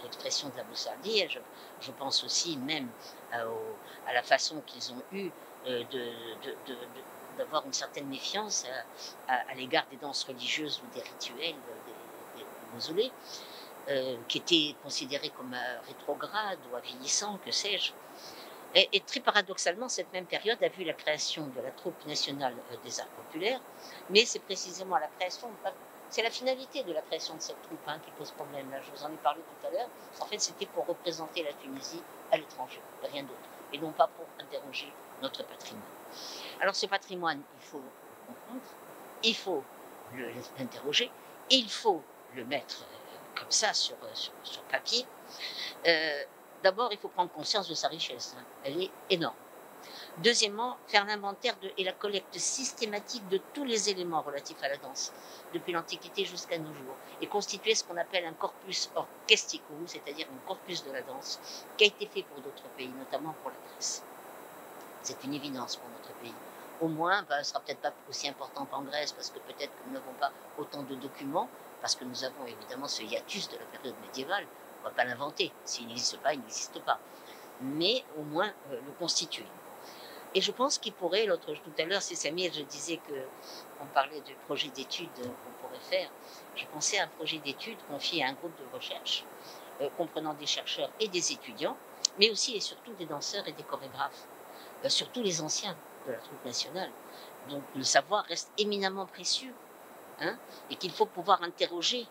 S2: l'expression de la Boussardi, je pense aussi même à la façon qu'ils ont eue d'avoir une certaine méfiance à l'égard des danses religieuses ou des rituels des mausolées, qui étaient considérés comme rétrogrades ou avilissants, que sais-je. Et très paradoxalement, cette même période a vu la création de la troupe nationale des arts populaires, mais c'est précisément la création, c'est la finalité de la création de cette troupe qui pose problème. Là, je vous en ai parlé tout à l'heure. En fait, c'était pour représenter la Tunisie à l'étranger, rien d'autre, et non pas pour interroger notre patrimoine. Alors ce patrimoine, il faut le comprendre, il faut l'interroger, il faut le mettre comme ça sur papier. D'abord, il faut prendre conscience de sa richesse. Elle est énorme. Deuxièmement, faire l'inventaire et la collecte systématique de tous les éléments relatifs à la danse, depuis l'Antiquité jusqu'à nos jours, et constituer ce qu'on appelle un corpus orchesticum, c'est-à-dire un corpus de la danse, qui a été fait pour d'autres pays, notamment pour la Grèce. C'est une évidence pour notre pays. Au moins, ce ne sera peut-être pas aussi important qu'en Grèce, parce que peut-être que nous n'avons pas autant de documents, parce que nous avons évidemment ce hiatus de la période médiévale. On ne va pas l'inventer. S'il n'existe pas, il n'existe pas. Mais au moins le constituer. Et je pense qu'il pourrait, tout à l'heure, c'est Samir, je disais qu'on parlait de projet d'études qu'on pourrait faire. Je pensais à un projet d'études confié à un groupe de recherche, comprenant des chercheurs et des étudiants, mais aussi et surtout des danseurs et des chorégraphes, surtout les anciens de la troupe nationale. Donc le savoir reste éminemment précieux, hein, et qu'il faut pouvoir interroger.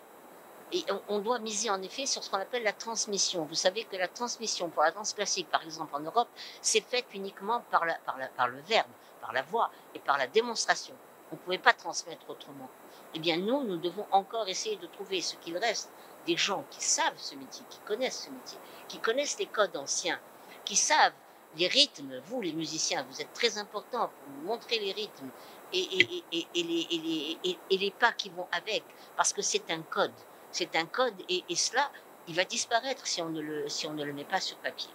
S2: Et on doit miser en effet sur ce qu'on appelle la transmission. Vous savez que la transmission pour la danse classique, par exemple en Europe, c'est faite uniquement par le verbe, par la voix et par la démonstration. On ne pouvait pas transmettre autrement. Eh bien nous devons encore essayer de trouver ce qu'il reste des gens qui savent ce métier, qui connaissent ce métier, qui connaissent les codes anciens, qui savent les rythmes. Vous, les musiciens, vous êtes très importants pour nous montrer les rythmes et les pas qui vont avec, parce que c'est un code. C'est un code et cela, il va disparaître si on ne le met pas sur papier.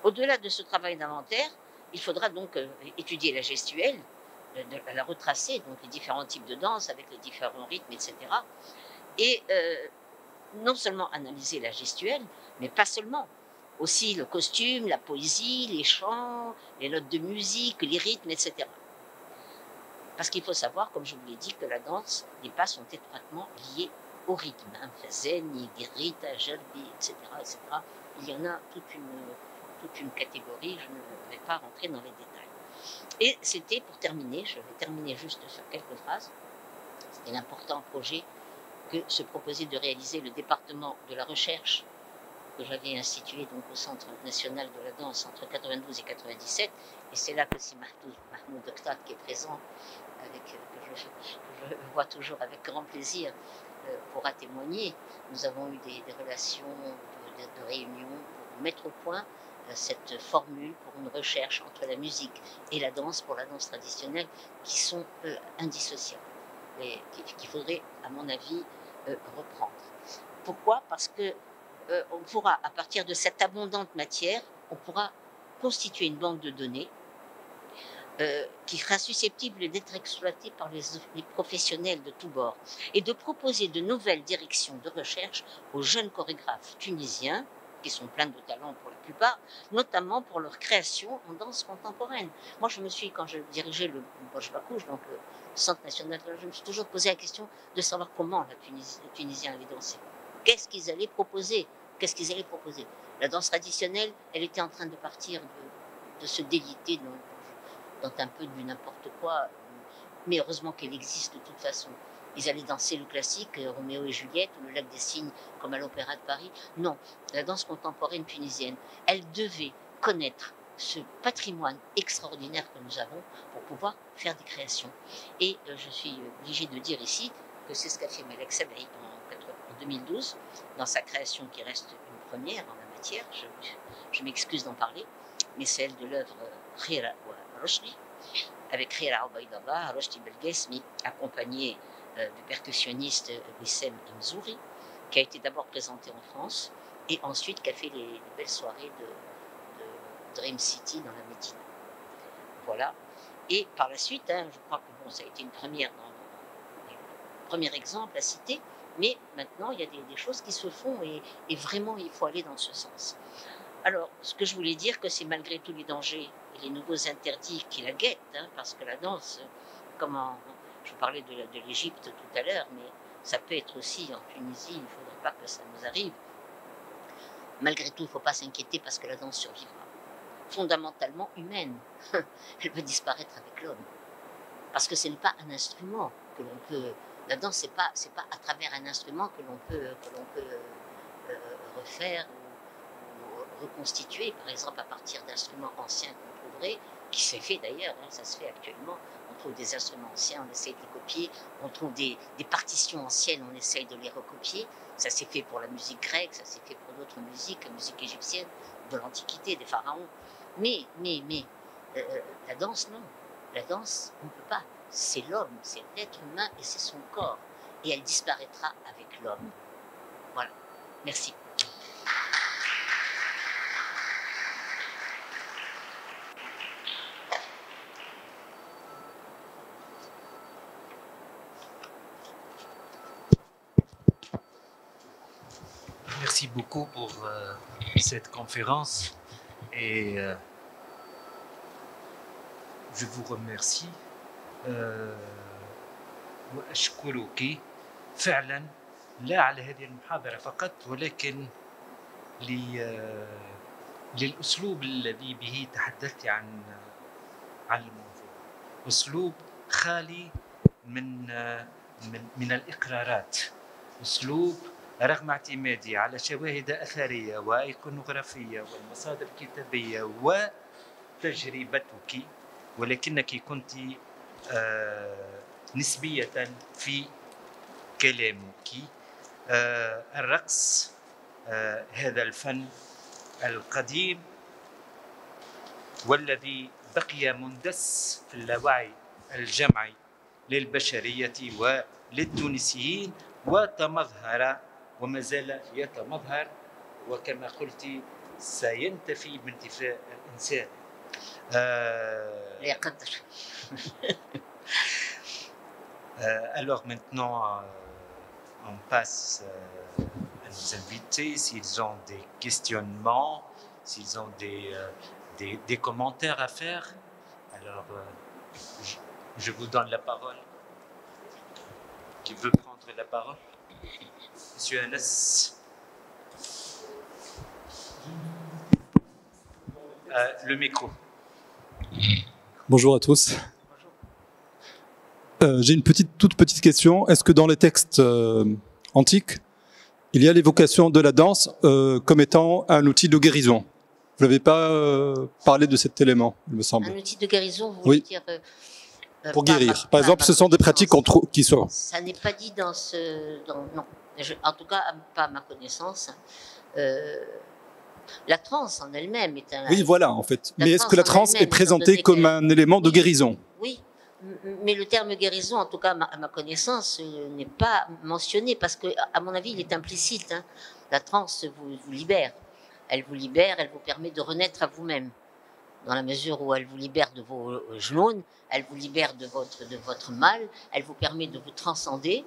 S2: Au-delà de ce travail d'inventaire, il faudra donc étudier la gestuelle, la retracer, donc les différents types de danse avec les différents rythmes, etc. Et non seulement analyser la gestuelle, mais pas seulement. Aussi le costume, la poésie, les chants, les notes de musique, les rythmes, etc. Parce qu'il faut savoir, comme je vous l'ai dit, que la danse, les pas sont étroitement liés au rythme, Fazen, Guérita, Jalbi, etc., etc. Il y en a toute une catégorie, je ne vais pas rentrer dans les détails. Et c'était, pour terminer, je vais terminer juste sur quelques phrases, c'était l'important projet que se proposait de réaliser le département de la recherche que j'avais institué donc au Centre national de la danse entre 92 et 97, et c'est là que si Mahmoud Oktat, qui est présent, que je vois toujours avec grand plaisir, pourra témoigner. Nous avons eu des relations de réunion pour mettre au point cette formule pour une recherche entre la musique et la danse, pour la danse traditionnelle, qui sont indissociables et qu'il faudrait, à mon avis, reprendre. Pourquoi? Parce que on pourra, à partir de cette abondante matière, on pourra constituer une banque de données qui sera susceptible d'être exploité par les professionnels de tous bords et de proposer de nouvelles directions de recherche aux jeunes chorégraphes tunisiens, qui sont pleins de talent pour la plupart, notamment pour leur création en danse contemporaine. Moi, quand je dirigeais le Boj Bakouche, donc le Centre national, je me suis toujours posé la question de savoir comment les Tunisiens allaient danser. Qu'est-ce qu'ils allaient proposer? La danse traditionnelle, elle était en train de partir de se déliter dans un peu du n'importe quoi, mais heureusement qu'elle existe de toute façon. Ils allaient danser le classique, Roméo et Juliette, ou le Lac des Cygnes, comme à l'Opéra de Paris. Non, la danse contemporaine tunisienne, elle devait connaître ce patrimoine extraordinaire que nous avons pour pouvoir faire des créations. Et je suis obligée de dire ici que c'est ce qu'a fait Malek Sabaï en 2012, dans sa création qui reste une première en la matière. Je m'excuse d'en parler, mais celle de l'œuvre Khira Roshdi, avec Khira Obaïdallah, Roshdi Belgesmi, accompagné du percussionniste Wissem Mzouri, qui a été d'abord présenté en France et ensuite qui a fait les belles soirées de Dream City dans la Médina. Voilà. Et par la suite, je crois que ça a été une première, un premier exemple à citer, mais maintenant il y a des choses qui se font et vraiment il faut aller dans ce sens. Alors, ce que je voulais dire, que c'est malgré tous les dangers et les nouveaux interdits qui la guettent, parce que la danse, je parlais de l'Égypte tout à l'heure, mais ça peut être aussi en Tunisie, il ne faudrait pas que ça nous arrive. Malgré tout, il ne faut pas s'inquiéter parce que la danse survivra. Fondamentalement humaine, elle peut disparaître avec l'homme. Parce que ce n'est pas un instrument que l'on peut... La danse, c'est pas à travers un instrument que l'on peut refaire reconstituer, par exemple à partir d'instruments anciens qu'on trouverait, qui s'est fait d'ailleurs, ça se fait actuellement, on trouve des instruments anciens, on essaye de les copier, on trouve des partitions anciennes, on essaye de les recopier, ça s'est fait pour la musique grecque, ça s'est fait pour d'autres musiques, la musique égyptienne, de l'Antiquité, des pharaons, mais la danse, non, la danse, on ne peut pas, c'est l'homme, c'est l'être humain et c'est son corps, et elle disparaîtra avec l'homme. Voilà, merci.
S1: Merci beaucoup pour cette conférence et je vous remercie وأشكرك فعلا لا على هذه المحاضرة فقط ولكن للأسلوب الذي به تحدثت عن الموضوع، أسلوب خالي من الإقرارات، أسلوب رغم اعتمادي على شواهد أثرية وإيقونوغرافية والمصادر الكتابية وتجربتك، ولكنك كنت نسبية في كلامك. الرقص هذا الفن القديم والذي بقي مندس في اللاوعي الجمعي للبشرية وللتونسيين وتمظهر وما زال يتمظهر، وكما قلت سينتفي بانتفاء الإنسان.
S2: يقدر.
S1: Alors maintenant, on passe à nos invités, s'ils ont des questionnements, s'ils ont des commentaires à faire. Alors, je vous donne la parole. Qui veut prendre la parole? Monsieur Anas. Le micro.
S3: Bonjour à tous. J'ai une toute petite question. Est-ce que dans les textes antiques, il y a l'évocation de la danse comme étant un outil de guérison? Vous n'avez pas parlé de cet élément, il me semble.
S2: Un outil de guérison, vous voulez dire
S3: pour guérir. Par exemple, ce sont des pratiques qui sont...
S2: Ça n'est pas dit dans ce... non. En tout cas, pas à ma connaissance. La transe en elle-même est un...
S3: Oui, voilà, en fait. Mais est-ce que la transe est présentée comme un élément de guérison?
S2: Oui, mais le terme guérison, en tout cas à ma connaissance, n'est pas mentionné parce que, à mon avis, il est implicite. Hein. La transe vous libère. Elle vous libère, elle vous permet de renaître à vous-même. Dans la mesure où elle vous libère de vos genoux, elle vous libère de votre mal, elle vous permet de vous transcender.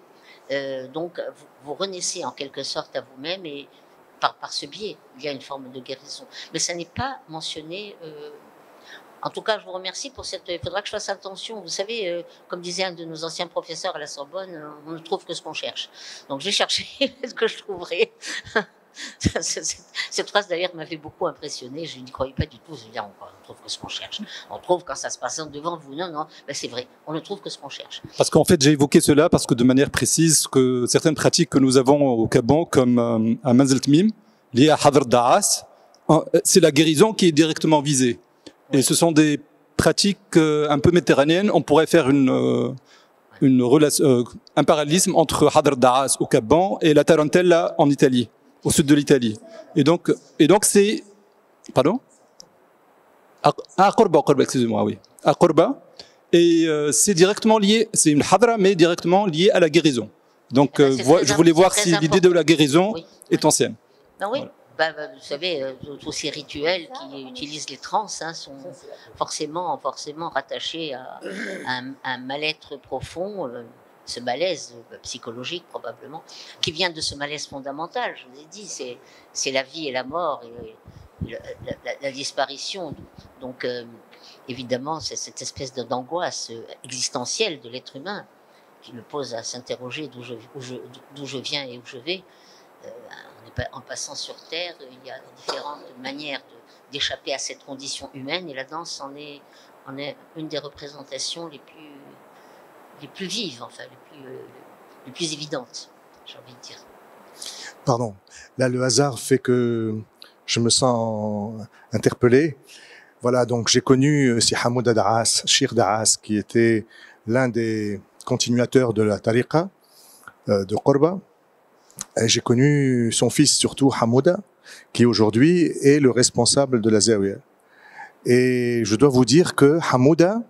S2: Donc, vous renaissez en quelque sorte à vous-même et par ce biais, il y a une forme de guérison. Mais ça n'est pas mentionné. En tout cas, je vous remercie pour cette... Il faudra que je fasse attention. Vous savez, comme disait un de nos anciens professeurs à la Sorbonne, on ne trouve que ce qu'on cherche. Donc, j'ai cherché ce que je trouverai. Cette phrase d'ailleurs m'avait beaucoup impressionné. Je n'y croyais pas du tout. Je veux dire, on trouve que ce qu'on cherche. On trouve quand ça se passe devant vous. Non, ben c'est vrai. On ne trouve que ce qu'on cherche.
S3: Parce qu'en fait, j'ai évoqué cela parce que de manière précise, que certaines pratiques que nous avons au Gabon, comme à Manzil Tmim, liées à Hadr Da'as, c'est la guérison qui est directement visée. Et ce sont des pratiques un peu méditerranéennes. On pourrait faire un parallélisme entre Hadr Da'as au Gabon et la Tarantella en Italie, au sud de l'Italie. Et donc c'est... Pardon? Aqorba, excusez-moi, oui. Aqorba. Et c'est directement lié, c'est une hadra, mais directement lié à la guérison. Donc je voulais voir si l'idée de la guérison est ancienne.
S2: Ben oui. Voilà. Vous savez, tous ces rituels qui utilisent les trans sont forcément rattachés à un mal-être profond, ce malaise psychologique probablement, qui vient de ce malaise fondamental, je vous ai dit, c'est la vie et la mort et la disparition. Donc évidemment, c'est cette espèce d'angoisse existentielle de l'être humain qui me pose à s'interroger d'où je viens et où je vais. En passant sur Terre, il y a différentes manières d'échapper à cette condition humaine et la danse en est une des représentations les plus vives, enfin les plus évidentes, j'ai envie de dire.
S4: Pardon, là le hasard fait que je me sens interpellé. Voilà, donc j'ai connu Si Hamoud Da'as, Shir Da'as, qui était l'un des continuateurs de la tariqa de Qorba. J'ai connu son fils surtout, Hamouda, qui aujourd'hui est le responsable de la Zawiya. Et je dois vous dire que Hamouda,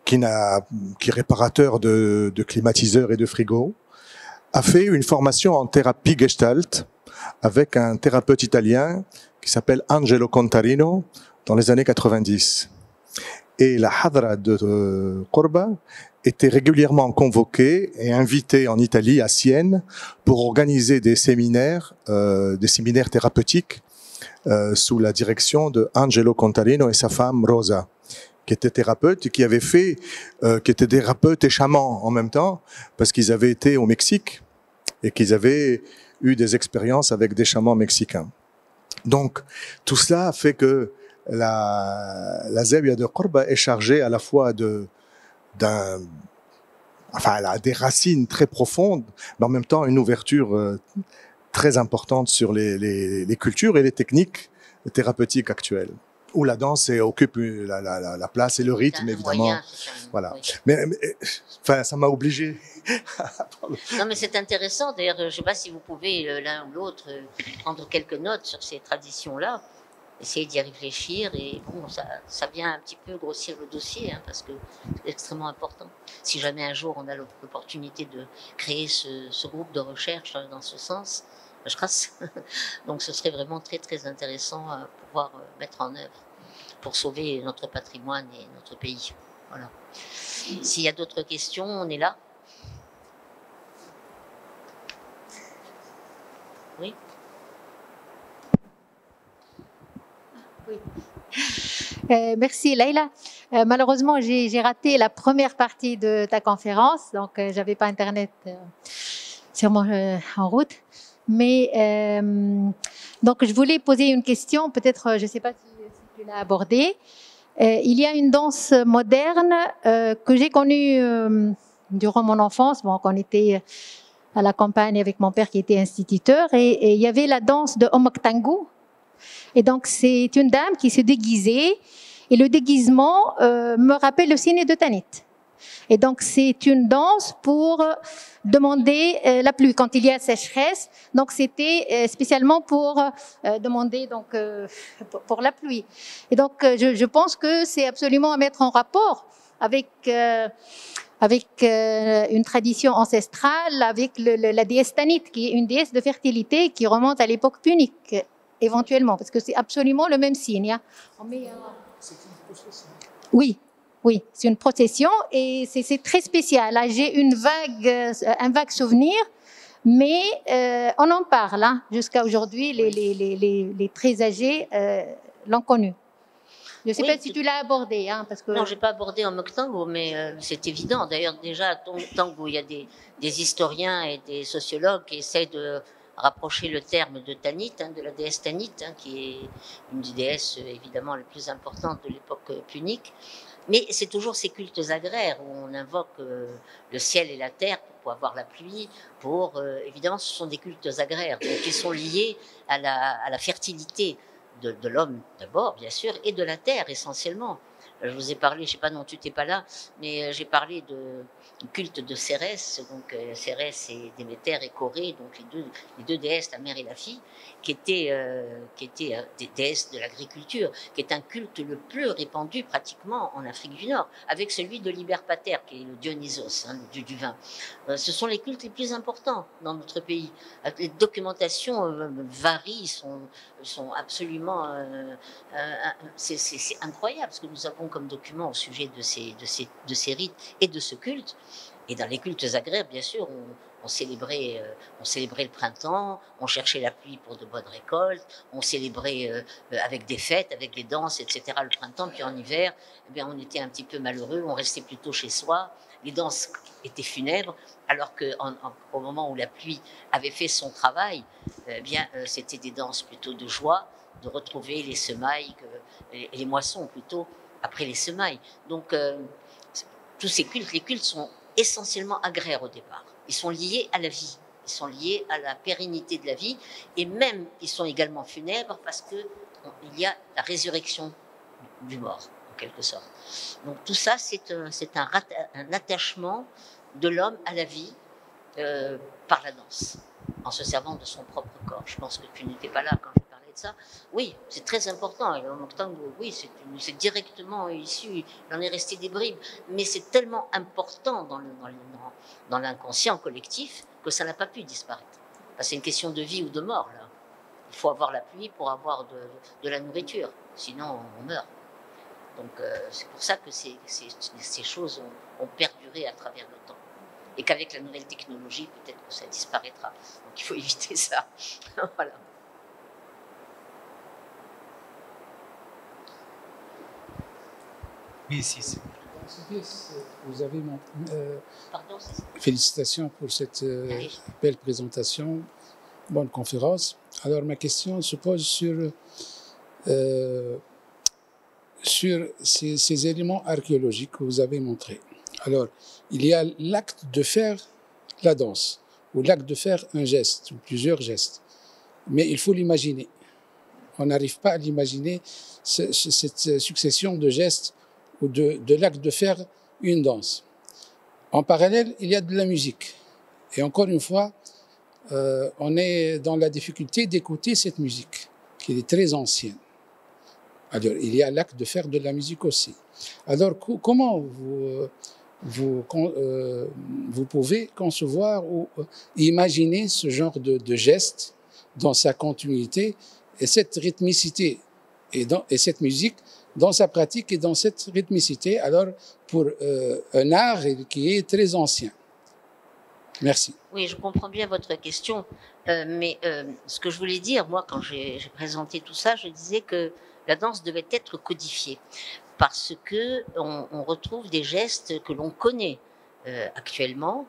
S4: qui est réparateur de climatiseurs et de frigos, a fait une formation en thérapie gestalt avec un thérapeute italien qui s'appelle Angelo Contarino dans les années 90. Et la hadra de Qorba était régulièrement convoquée et invitée en Italie, à Sienne, pour organiser des séminaires thérapeutiques sous la direction de Angelo Contarino et sa femme Rosa, qui étaient thérapeutes et qui avaient fait, qui étaient thérapeutes et chamans en même temps, parce qu'ils avaient été au Mexique et qu'ils avaient eu des expériences avec des chamans mexicains. Donc, tout cela fait que la Zawiya de Qorba est chargée à la fois enfin, elle a des racines très profondes, mais en même temps une ouverture très importante sur les cultures et les techniques thérapeutiques actuelles, où la danse occupe la place et le rythme, évidemment. Voilà.
S2: Oui.
S4: Mais enfin, ça m'a obligé.
S2: Non, mais c'est intéressant. D'ailleurs, je ne sais pas si vous pouvez, l'un ou l'autre, prendre quelques notes sur ces traditions-là, essayer d'y réfléchir. Et bon, ça vient un petit peu grossir le dossier, hein, parce que c'est extrêmement important. Si jamais un jour on a l'opportunité de créer ce groupe de recherche dans ce sens, je crois. Donc, ce serait vraiment très, très intéressant à pouvoir mettre en œuvre pour sauver notre patrimoine et notre pays. Voilà. S'il y a d'autres questions, on est là. Oui.
S5: Oui. Merci Leïla. Malheureusement, j'ai raté la première partie de ta conférence, donc j'avais pas internet sûrement en route. Mais donc je voulais poser une question, peut-être je ne sais pas si tu l'as abordée. Il y a une danse moderne que j'ai connue durant mon enfance. Bon, quand on était à la campagne avec mon père qui était instituteur, et il y avait la danse de Omak Tangu. Et donc c'est une dame qui se déguisait, et le déguisement me rappelle le ciné de Tanit. Et donc c'est une danse pour demander la pluie quand il y a sécheresse. Donc c'était spécialement pour demander donc pour la pluie. Et donc je pense que c'est absolument à mettre en rapport avec une tradition ancestrale, avec la déesse Tanit, qui est une déesse de fertilité qui remonte à l'époque punique, éventuellement, parce que c'est absolument le même signe. Hein. C'est une procession. Oui, oui, c'est une procession et c'est très spécial. Là, j'ai un vague souvenir, mais on en parle. Hein. Jusqu'à aujourd'hui, les très âgés l'ont connu. Je ne sais pas si tu l'as abordé. Hein, parce que...
S2: Non, je n'ai pas abordé en Moktango, mais c'est évident. D'ailleurs, déjà, à Tango, il y a des historiens et des sociologues qui essaient de rapprocher le terme de Tanit, hein, de la déesse Tanit, hein, qui est une des déesses évidemment les plus importantes de l'époque punique. Mais c'est toujours ces cultes agraires où on invoque le ciel et la terre pour avoir la pluie. Évidemment, ce sont des cultes agraires donc, qui sont liés à la fertilité de l'homme d'abord, bien sûr, et de la terre essentiellement. Je vous ai parlé, je ne sais pas, non, tu n'étais pas là, mais j'ai parlé du culte de Cérès. Donc Cérès et Déméter et Corée, donc les deux déesses, la mère et la fille, qui étaient des déesses de l'agriculture, qui est un culte le plus répandu pratiquement en Afrique du Nord, avec celui de Liber Pater, qui est le Dionysos, hein, le dieu du vin. Ce sont les cultes les plus importants dans notre pays. Les documentations varient, sont absolument... c'est incroyable ce que nous avons comme document au sujet de ces rites et de ce culte. Et dans les cultes agraires, bien sûr, on célébrait le printemps, on cherchait la pluie pour de bonnes récoltes, on célébrait avec des fêtes, avec des danses, etc. le printemps, puis en hiver, eh bien, on était un petit peu malheureux, on restait plutôt chez soi. Les danses étaient funèbres, alors qu'au moment où la pluie avait fait son travail, eh bien, c'était des danses plutôt de joie, de retrouver les semailles, les moissons plutôt, après les semailles. Donc, tous ces cultes, les cultes sont essentiellement agraires au départ. Ils sont liés à la vie, ils sont liés à la pérennité de la vie, et même ils sont également funèbres parce qu'il y a la résurrection du mort, en quelque sorte. Donc tout ça, c'est un attachement de l'homme à la vie par la danse, en se servant de son propre corps. Je pense que tu n'étais pas là quand je parlais de ça. Oui, c'est très important. Et en octango, oui, c'est directement issu. Il en est resté des bribes, mais c'est tellement important dans l'inconscient collectif que ça n'a pas pu disparaître. C'est une question de vie ou de mort là. Il faut avoir la pluie pour avoir de la nourriture, sinon on meurt. Donc c'est pour ça que ces choses ont perduré à travers le temps. Et qu'avec la nouvelle technologie, peut-être que ça disparaîtra. Donc il faut éviter ça. Voilà.
S1: Oui, si.
S6: Vous avez
S2: Pardon,
S6: félicitations pour cette belle présentation, bonne conférence. Alors ma question se pose sur ces éléments archéologiques que vous avez montrés. Alors, il y a l'acte de faire la danse, ou l'acte de faire un geste, ou plusieurs gestes. Mais il faut l'imaginer. On n'arrive pas à l'imaginer, cette succession de gestes, ou de l'acte de faire une danse. En parallèle, il y a de la musique. Et encore une fois, on est dans la difficulté d'écouter cette musique, qui est très ancienne. Alors, il y a l'acte de faire de la musique aussi. Alors, comment vous pouvez concevoir ou imaginer ce genre de geste dans sa continuité et cette rythmicité et cette musique dans sa pratique et dans cette rythmicité, alors pour un art qui est très ancien. Merci.
S2: Oui, je comprends bien votre question, mais ce que je voulais dire, moi, quand j'ai présenté tout ça, je disais que la danse devait être codifiée parce que on retrouve des gestes que l'on connaît actuellement,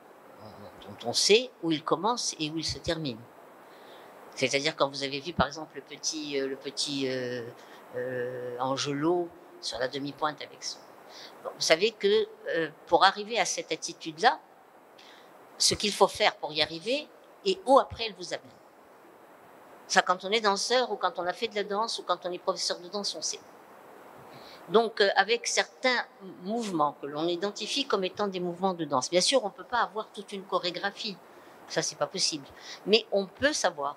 S2: dont on sait où ils commencent et où ils se terminent. C'est-à-dire quand vous avez vu, par exemple, le petit Angelo sur la demi-pointe avec son... Bon, vous savez que pour arriver à cette attitude-là, ce qu'il faut faire pour y arriver et où après elle vous amène. Ça, quand on est danseur ou quand on a fait de la danse ou quand on est professeur de danse, on sait. Donc, avec certains mouvements que l'on identifie comme étant des mouvements de danse, bien sûr, on ne peut pas avoir toute une chorégraphie. Ça, c'est pas possible. Mais on peut savoir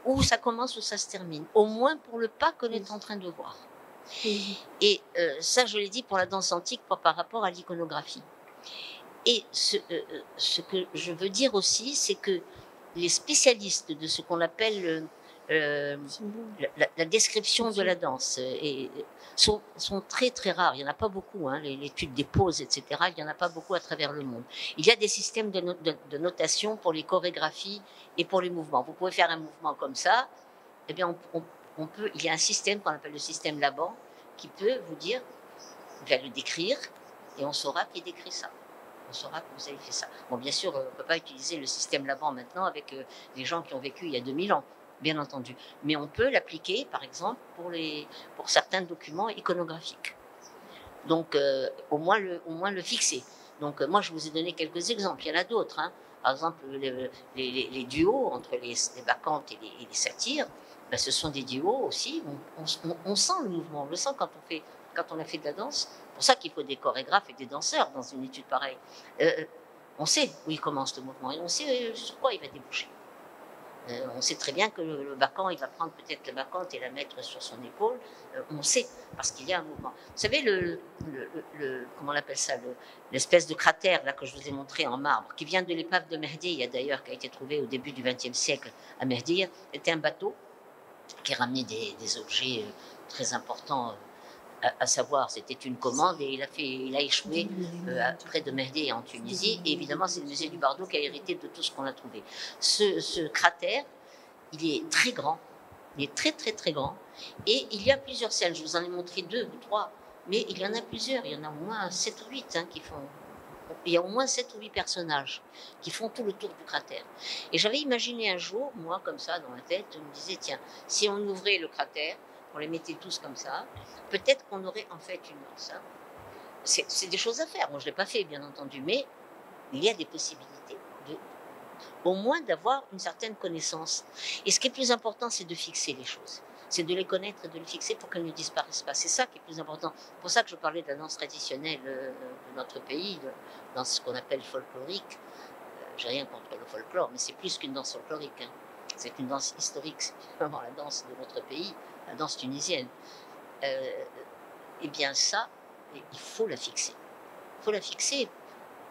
S2: où ça commence, où ça se termine. Au moins pour le pas qu'on est en train de voir. Et ça, je l'ai dit pour la danse antique, par rapport à l'iconographie. Et ce que je veux dire aussi, c'est que les spécialistes de ce qu'on appelle la description de la danse sont très très rares. Il n'y en a pas beaucoup, hein, l'étude des poses, etc. Il n'y en a pas beaucoup à travers le monde. Il y a des systèmes de notation pour les chorégraphies et pour les mouvements. Vous pouvez faire un mouvement comme ça, eh bien il y a un système qu'on appelle le système Laban qui peut vous dire, il va le décrire et on saura qui décrit ça. On saura que vous avez fait ça. Bon, bien sûr, on ne peut pas utiliser le système Laban maintenant avec les gens qui ont vécu il y a 2000 ans, bien entendu. Mais on peut l'appliquer, par exemple, pour certains documents iconographiques. Donc, au moins le fixer. Donc, moi, je vous ai donné quelques exemples. Il y en a d'autres. Hein. Par exemple, les duos entre les bacchantes et les satyres, ben, ce sont des duos aussi. On sent le mouvement, on le sent quand on a fait de la danse. C'est pour ça qu'il faut des chorégraphes et des danseurs dans une étude pareille. On sait où il commence le mouvement et on sait sur quoi il va déboucher. On sait très bien que le bacchan, il va prendre peut-être la bacchante et la mettre sur son épaule. On sait, parce qu'il y a un mouvement. Vous savez, comment on appelle ça, l'espèce de cratère là, que je vous ai montré en marbre, qui vient de l'épave de Mehdiya d'ailleurs, qui a été trouvée au début du XXe siècle à Mehdiya, était un bateau qui ramenait des objets très importants. À savoir, c'était une commande et il a échoué près de Mehdiya en Tunisie. Et évidemment, c'est le musée du Bardo qui a hérité de tout ce qu'on a trouvé. Ce cratère, il est très grand, il est très très très grand. Et il y a plusieurs scènes, je vous en ai montré 2 ou 3, mais il y en a plusieurs, il y en a au moins 7 ou 8 qui font... Il y a au moins 7 ou 8 personnages qui font tout le tour du cratère. Et j'avais imaginé un jour, moi comme ça dans la tête, je me disais, tiens, si on ouvrait le cratère, on les mettait tous comme ça, peut-être qu'on aurait en fait une danse. Hein. C'est des choses à faire. Moi, je ne l'ai pas fait, bien entendu, mais il y a des possibilités, au moins d'avoir une certaine connaissance. Et ce qui est plus important, c'est de fixer les choses. C'est de les connaître et de les fixer pour qu'elles ne disparaissent pas. C'est ça qui est plus important. C'est pour ça que je parlais de la danse traditionnelle de notre pays, dans ce qu'on appelle folklorique. J'ai rien contre le folklore, mais c'est plus qu'une danse folklorique. Hein. C'est une danse historique, c'est vraiment la danse de notre pays, la danse tunisienne. Eh bien ça, il faut la fixer. Il faut la fixer,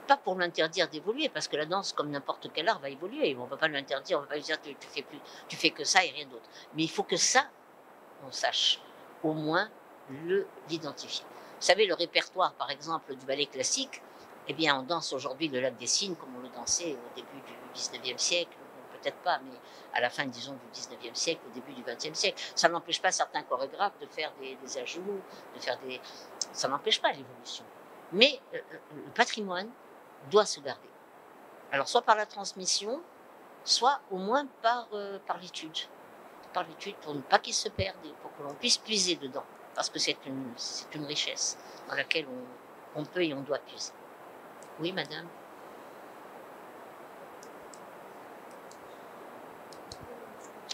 S2: pas pour l'interdire d'évoluer, parce que la danse, comme n'importe quel art, va évoluer. On ne va pas l'interdire, on ne va pas lui dire tu fais que ça et rien d'autre. Mais il faut que ça, on sache au moins l'identifier. Vous savez, le répertoire, par exemple, du ballet classique, eh bien, on danse aujourd'hui le Lac des Cygnes comme on le dansait au début du 19e siècle, peut-être pas, mais à la fin, disons, du 19e siècle, au début du 20e siècle. Ça n'empêche pas certains chorégraphes de faire des ajouts, de faire des... Ça n'empêche pas l'évolution. Mais le patrimoine doit se garder. Alors, soit par la transmission, soit au moins par l'étude. Par l'étude pour ne pas qu'il se perde et pour que l'on puisse puiser dedans. Parce que c'est une richesse dans laquelle on peut et on doit puiser. Oui, madame.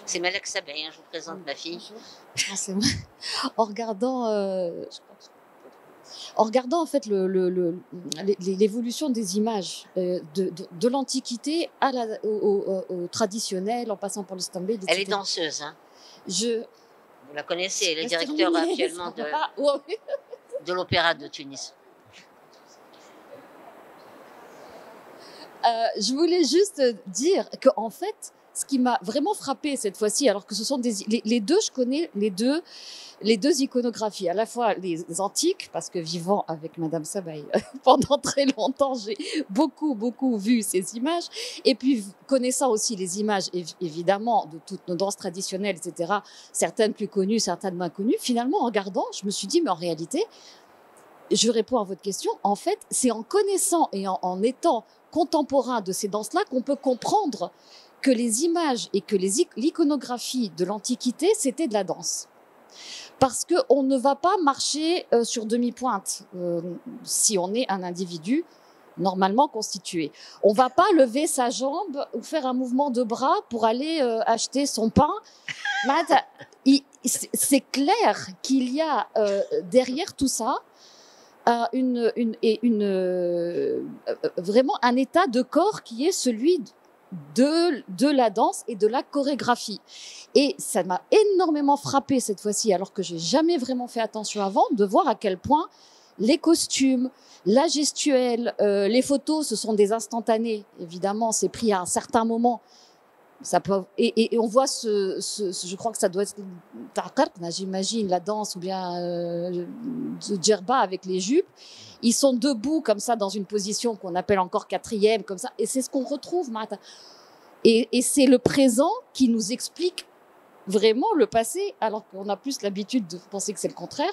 S2: C'est Malak Sabay, je vous présente ma fille.
S7: Ah, c'est moi. En regardant, en fait l'évolution des images de l'Antiquité au traditionnel, en passant par le stambé, etc.
S2: Elle est danseuse, hein. Vous la connaissez, elle est directeur actuellement de l'Opéra de Tunis.
S7: Je voulais juste dire qu'en fait, ce qui m'a vraiment frappé cette fois-ci, alors que ce sont les deux, je connais les deux iconographies, à la fois les antiques, parce que vivant avec Madame Sabay pendant très longtemps, j'ai beaucoup vu ces images, et puis connaissant aussi les images, évidemment, de toutes nos danses traditionnelles, etc., certaines plus connues, certaines moins connues, finalement, en regardant, je me suis dit, mais en réalité, je réponds à votre question, en fait, c'est en connaissant et en étant contemporain de ces danses-là qu'on peut comprendre que les images et que l'iconographie de l'Antiquité, c'était de la danse. Parce qu'on ne va pas marcher sur demi-pointe si on est un individu normalement constitué. On ne va pas lever sa jambe ou faire un mouvement de bras pour aller acheter son pain. C'est clair qu'il y a derrière tout ça vraiment un état de corps qui est celui de la danse et de la chorégraphie. Et ça m'a énormément frappé cette fois-ci, alors que j'ai jamais vraiment fait attention avant, de voir à quel point les costumes, la gestuelle, les photos, ce sont des instantanés. Évidemment, c'est pris à un certain moment. Ça peut, et on voit je crois que ça doit être Taqarqna, j'imagine, la danse, ou bien djerba avec les jupes. Ils sont debout comme ça dans une position qu'on appelle encore quatrième, comme ça. Et c'est ce qu'on retrouve, Mata. Et c'est le présent qui nous explique vraiment le passé, alors qu'on a plus l'habitude de penser que c'est le contraire.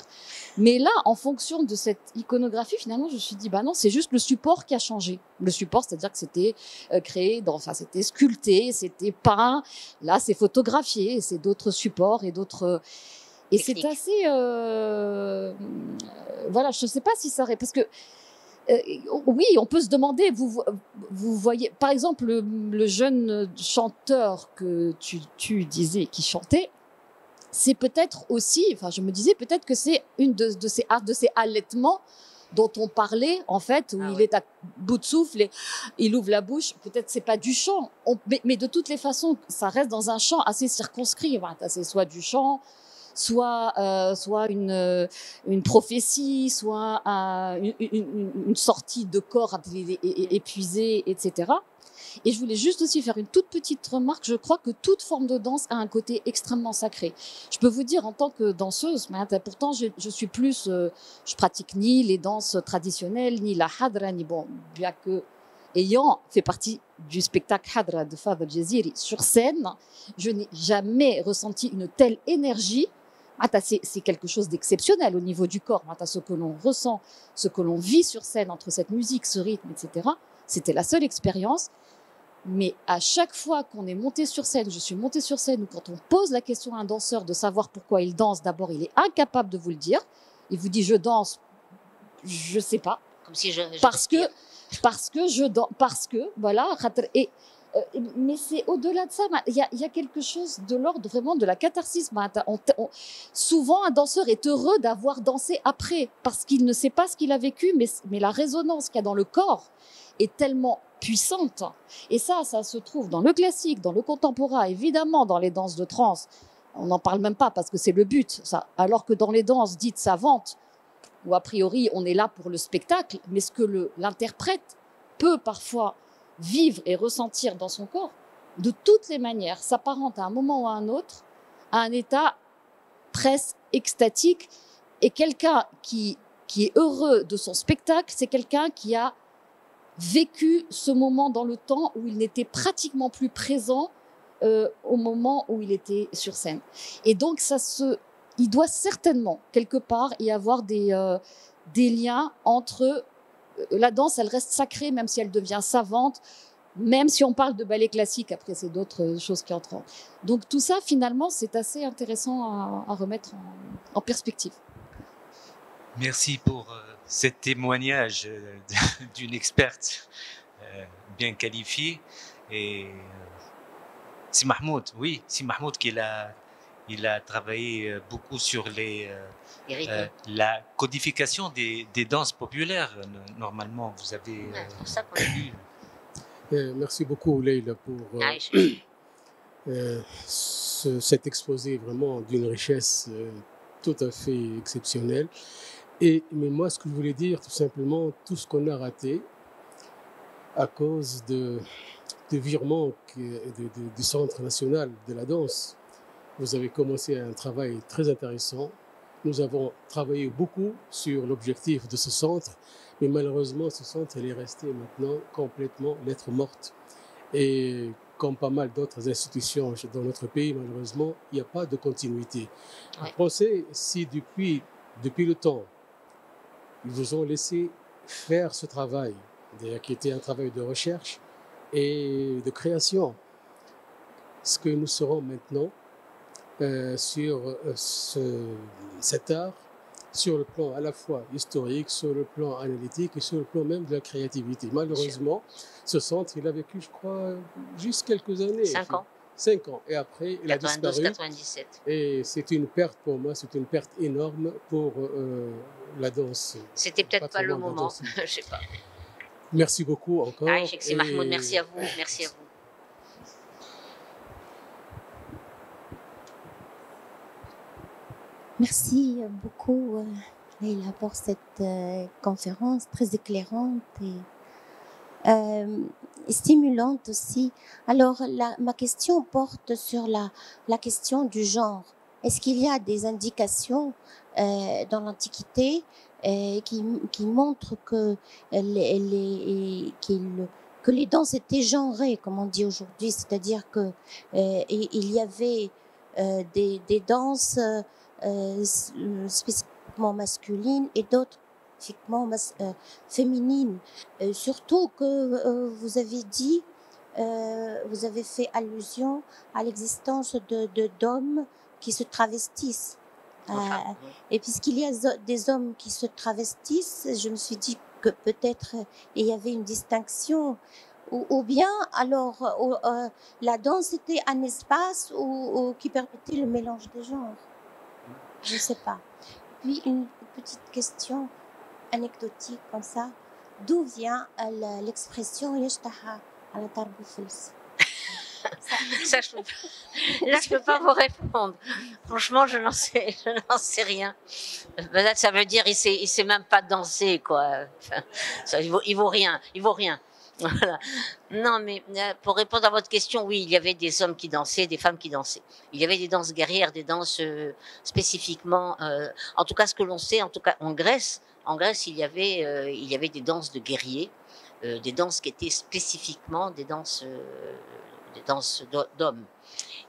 S7: Mais là, en fonction de cette iconographie, finalement, je me suis dit, bah non, c'est juste le support qui a changé. Le support, c'est-à-dire que c'était c'était sculpté, c'était peint. Là, c'est photographié, c'est d'autres supports et d'autres... Et c'est assez... voilà, je ne sais pas si ça... Parce que, oui, on peut se demander, vous voyez, par exemple, le jeune chanteur que tu disais qui chantait, c'est peut-être aussi, enfin, je me disais peut-être que c'est une de ces allaitements dont on parlait, en fait, où il est à bout de souffle et il ouvre la bouche. Peut-être c'est pas du chant, mais de toutes les façons, ça reste dans un chant assez circonscrit. Voilà, c'est soit du chant, soit une prophétie, soit une sortie de corps épuisé, etc. Et je voulais juste aussi faire une toute petite remarque. Je crois que toute forme de danse a un côté extrêmement sacré. Je peux vous dire, en tant que danseuse, pourtant je suis plus, je pratique ni les danses traditionnelles, ni la hadra, ni bon, bien que ayant fait partie du spectacle Hadra de Fadl Jaziri sur scène, je n'ai jamais ressenti une telle énergie. C'est quelque chose d'exceptionnel au niveau du corps. Ce que l'on ressent, ce que l'on vit sur scène entre cette musique, ce rythme, etc. C'était la seule expérience. Mais à chaque fois qu'on est monté sur scène, je suis montée sur scène, ou quand on pose la question à un danseur de savoir pourquoi il danse, d'abord, il est incapable de vous le dire. Il vous dit, je danse, je sais pas.
S2: Comme si je
S7: parce que je danse, parce que, voilà. Mais c'est au-delà de ça, il y a quelque chose de l'ordre vraiment de la catharsis. Souvent, un danseur est heureux d'avoir dansé après, parce qu'il ne sait pas ce qu'il a vécu, mais la résonance qu'il y a dans le corps est tellement puissante. Et ça se trouve dans le classique, dans le contemporain, évidemment dans les danses de trance. On n'en parle même pas parce que c'est le but, ça. Alors que dans les danses dites savantes, où a priori on est là pour le spectacle, mais ce que l'interprète peut parfois vivre et ressentir dans son corps, de toutes les manières, s'apparente à un moment ou à un autre à un état presque extatique. Et quelqu'un qui est heureux de son spectacle, c'est quelqu'un qui a vécu ce moment dans le temps où il n'était pratiquement plus présent au moment où il était sur scène. Et donc, il doit certainement, quelque part, y avoir des liens entre... la danse, elle reste sacrée, même si elle devient savante, même si on parle de ballet classique, après, c'est d'autres choses qui entrent. Donc, tout ça, finalement, c'est assez intéressant à remettre en perspective.
S1: Merci pour ce témoignage d'une experte bien qualifiée. Et si Mahmoud, oui, si Mahmoud il a travaillé beaucoup sur la codification des danses populaires. Normalement, vous avez lu.
S8: Merci beaucoup, Leïla, pour cet exposé vraiment d'une richesse tout à fait exceptionnelle. Mais moi, ce que je voulais dire, tout simplement, tout ce qu'on a raté à cause de virement du Centre national de la danse. Vous avez commencé un travail très intéressant. Nous avons travaillé beaucoup sur l'objectif de ce centre, mais malheureusement, ce centre est resté maintenant complètement lettre morte. Et comme pas mal d'autres institutions dans notre pays, malheureusement, il n'y a pas de continuité. Vous pensez si depuis le temps, ils vous ont laissé faire ce travail, qui était un travail de recherche et de création, ce que nous serons maintenant sur cet art, sur le plan à la fois historique, sur le plan analytique et sur le plan même de la créativité. Malheureusement, ce centre, il a vécu, je crois, juste quelques années.
S2: 5 ans.
S8: 5 ans. Et après, il a disparu.
S2: 92-97.
S8: Et c'est une perte pour moi, c'est une perte énorme pour la danse.
S2: C'était peut-être pas le moment, je sais pas.
S8: Merci beaucoup encore.
S2: C'est Mahmoud, merci à vous. Merci à vous.
S9: Merci beaucoup, Leïla, pour cette conférence très éclairante et stimulante aussi. Alors, ma question porte sur la question du genre. Est-ce qu'il y a des indications dans l'Antiquité qui montrent que les danses étaient genrées, comme on dit aujourd'hui, c'est-à-dire que il y avait des danses spécifiquement masculines et d'autres spécifiquement féminines. Surtout que vous avez dit, vous avez fait allusion à l'existence d'hommes qui se travestissent. Et puisqu'il y a des hommes qui se travestissent, je me suis dit que peut-être il y avait une distinction. Ou bien, alors, la danse était un espace qui permettait le mélange des genres. Je ne sais pas. Puis, une petite question anecdotique comme ça. D'où vient l'expression « yashtaha ala tarboufels » ?
S2: Ça, je peux pas vous répondre. Franchement, je n'en sais rien. Peut-être ça veut dire il sait même pas danser, quoi. Enfin, ça, il vaut rien. Voilà. Non, mais pour répondre à votre question, oui, il y avait des hommes qui dansaient, des femmes qui dansaient. Il y avait des danses guerrières, des danses spécifiquement. En tout cas, ce que l'on sait, en tout cas en Grèce, il y avait des danses de guerriers, des danses qui étaient spécifiquement des danses d'hommes.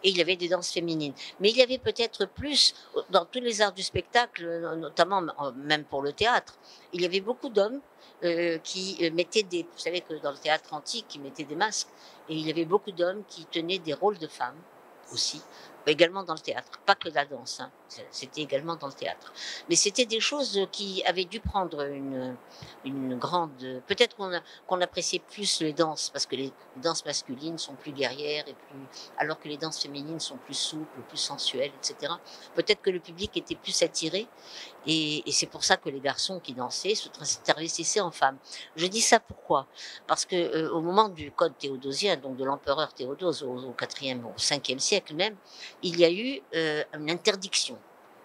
S2: Et il y avait des danses féminines. Mais il y avait peut-être plus, dans tous les arts du spectacle, notamment même pour le théâtre, il y avait beaucoup d'hommes qui mettaient vous savez que dans le théâtre antique, ils mettaient des masques, et il y avait beaucoup d'hommes qui tenaient des rôles de femmes aussi, également dans le théâtre, pas que la danse, hein. C'était également dans le théâtre. Mais c'était des choses qui avaient dû prendre une grande... Peut-être qu'on appréciait plus les danses, parce que les danses masculines sont plus guerrières, alors que les danses féminines sont plus souples, plus sensuelles, etc. Peut-être que le public était plus attiré, et c'est pour ça que les garçons qui dansaient se travestissaient en femmes. Je dis ça pourquoi ? Parce que au moment du code théodosien, donc de l'empereur Théodose au 4e, au 5e siècle même, il y a eu une interdiction,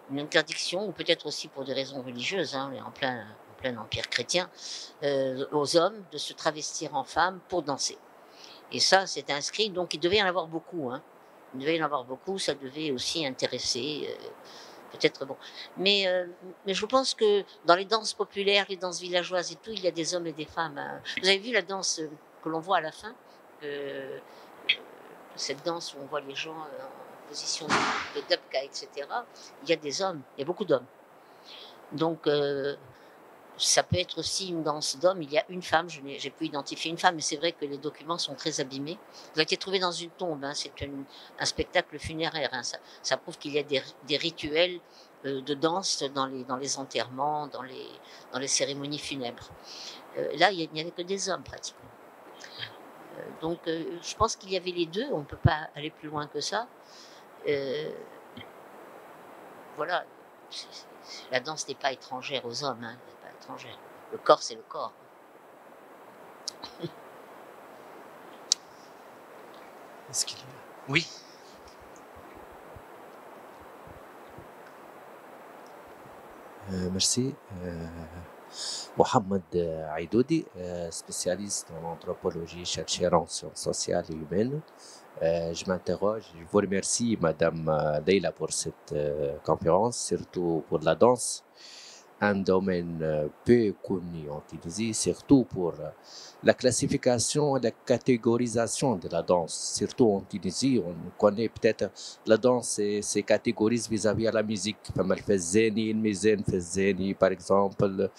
S2: ou peut-être aussi pour des raisons religieuses, hein, en plein empire chrétien, aux hommes de se travestir en femmes pour danser. Et ça, c'est inscrit, donc il devait y en avoir beaucoup. Hein. Il devait y en avoir beaucoup, ça devait aussi intéresser, peut-être bon. Mais je pense que dans les danses populaires, les danses villageoises et tout, il y a des hommes et des femmes. Hein. Vous avez vu la danse que l'on voit à la fin cette danse où on voit les gens en position de dabka, etc., il y a des hommes, il y a beaucoup d'hommes. Donc, ça peut être aussi une danse d'hommes. Il y a une femme, j'ai pu identifier une femme, mais c'est vrai que les documents sont très abîmés. Il a été trouvé dans une tombe, hein, c'est un spectacle funéraire. Hein, ça prouve qu'il y a des rituels de danse dans les enterrements, dans les cérémonies funèbres. Là, il n'y avait que des hommes pratiquement. Donc, je pense qu'il y avait les deux. On ne peut pas aller plus loin que ça. Voilà. La danse n'est pas étrangère aux hommes. Hein, elle n'est pas étrangère. Le corps, c'est le corps.
S1: Est-ce qu'il y a... Oui.
S10: Merci. Mohamed Aidoudi, spécialiste en anthropologie, chercheur en sciences sociales et humaines. Je m'interroge, je vous remercie Madame Leila pour cette conférence, surtout pour la danse, un domaine peu connu en Tunisie, surtout pour la classification et la catégorisation de la danse. Surtout en Tunisie, on connaît peut-être la danse et ses catégories vis-à-vis de la musique. Comme le zeni, le mizen, le zeni, par exemple.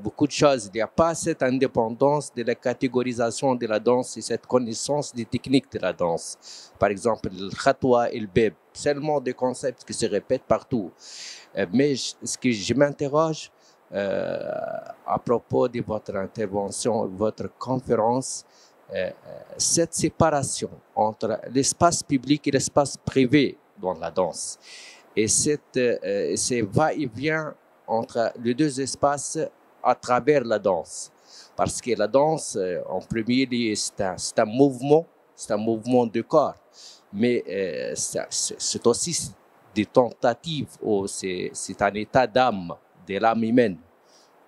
S10: Beaucoup de choses. Il n'y a pas cette indépendance de la catégorisation de la danse et cette connaissance des techniques de la danse. Par exemple, le khatwa et le beb. Seulement des concepts qui se répètent partout. Mais ce que je m'interroge à propos de votre intervention, votre conférence, cette séparation entre l'espace public et l'espace privé dans la danse. Et ces va-et-vient entre les deux espaces à travers la danse. Parce que la danse, en premier lieu, c'est un mouvement de corps. Mais c'est aussi des tentatives, c'est un état d'âme, de l'âme humaine.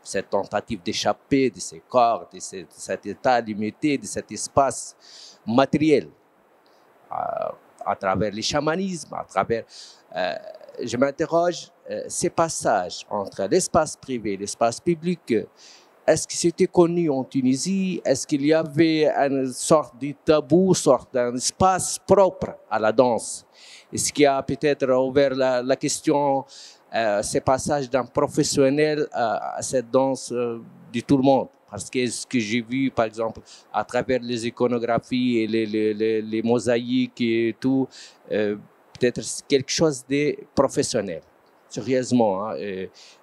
S10: Cette tentative d'échapper de ces corps, de cet état limité, de cet espace matériel, à travers le chamanisme, à travers... je m'interroge, ces passages entre l'espace privé et l'espace public, est-ce que c'était connu en Tunisie? Est-ce qu'il y avait une sorte de tabou, une sorte d'un espace propre à la danse? Est-ce qu'il y a peut-être ouvert la question, ces passages d'un professionnel à cette danse de tout le monde? Parce que ce que j'ai vu, par exemple, à travers les iconographies et les mosaïques et tout, peut-être quelque chose de professionnel, sérieusement. Hein,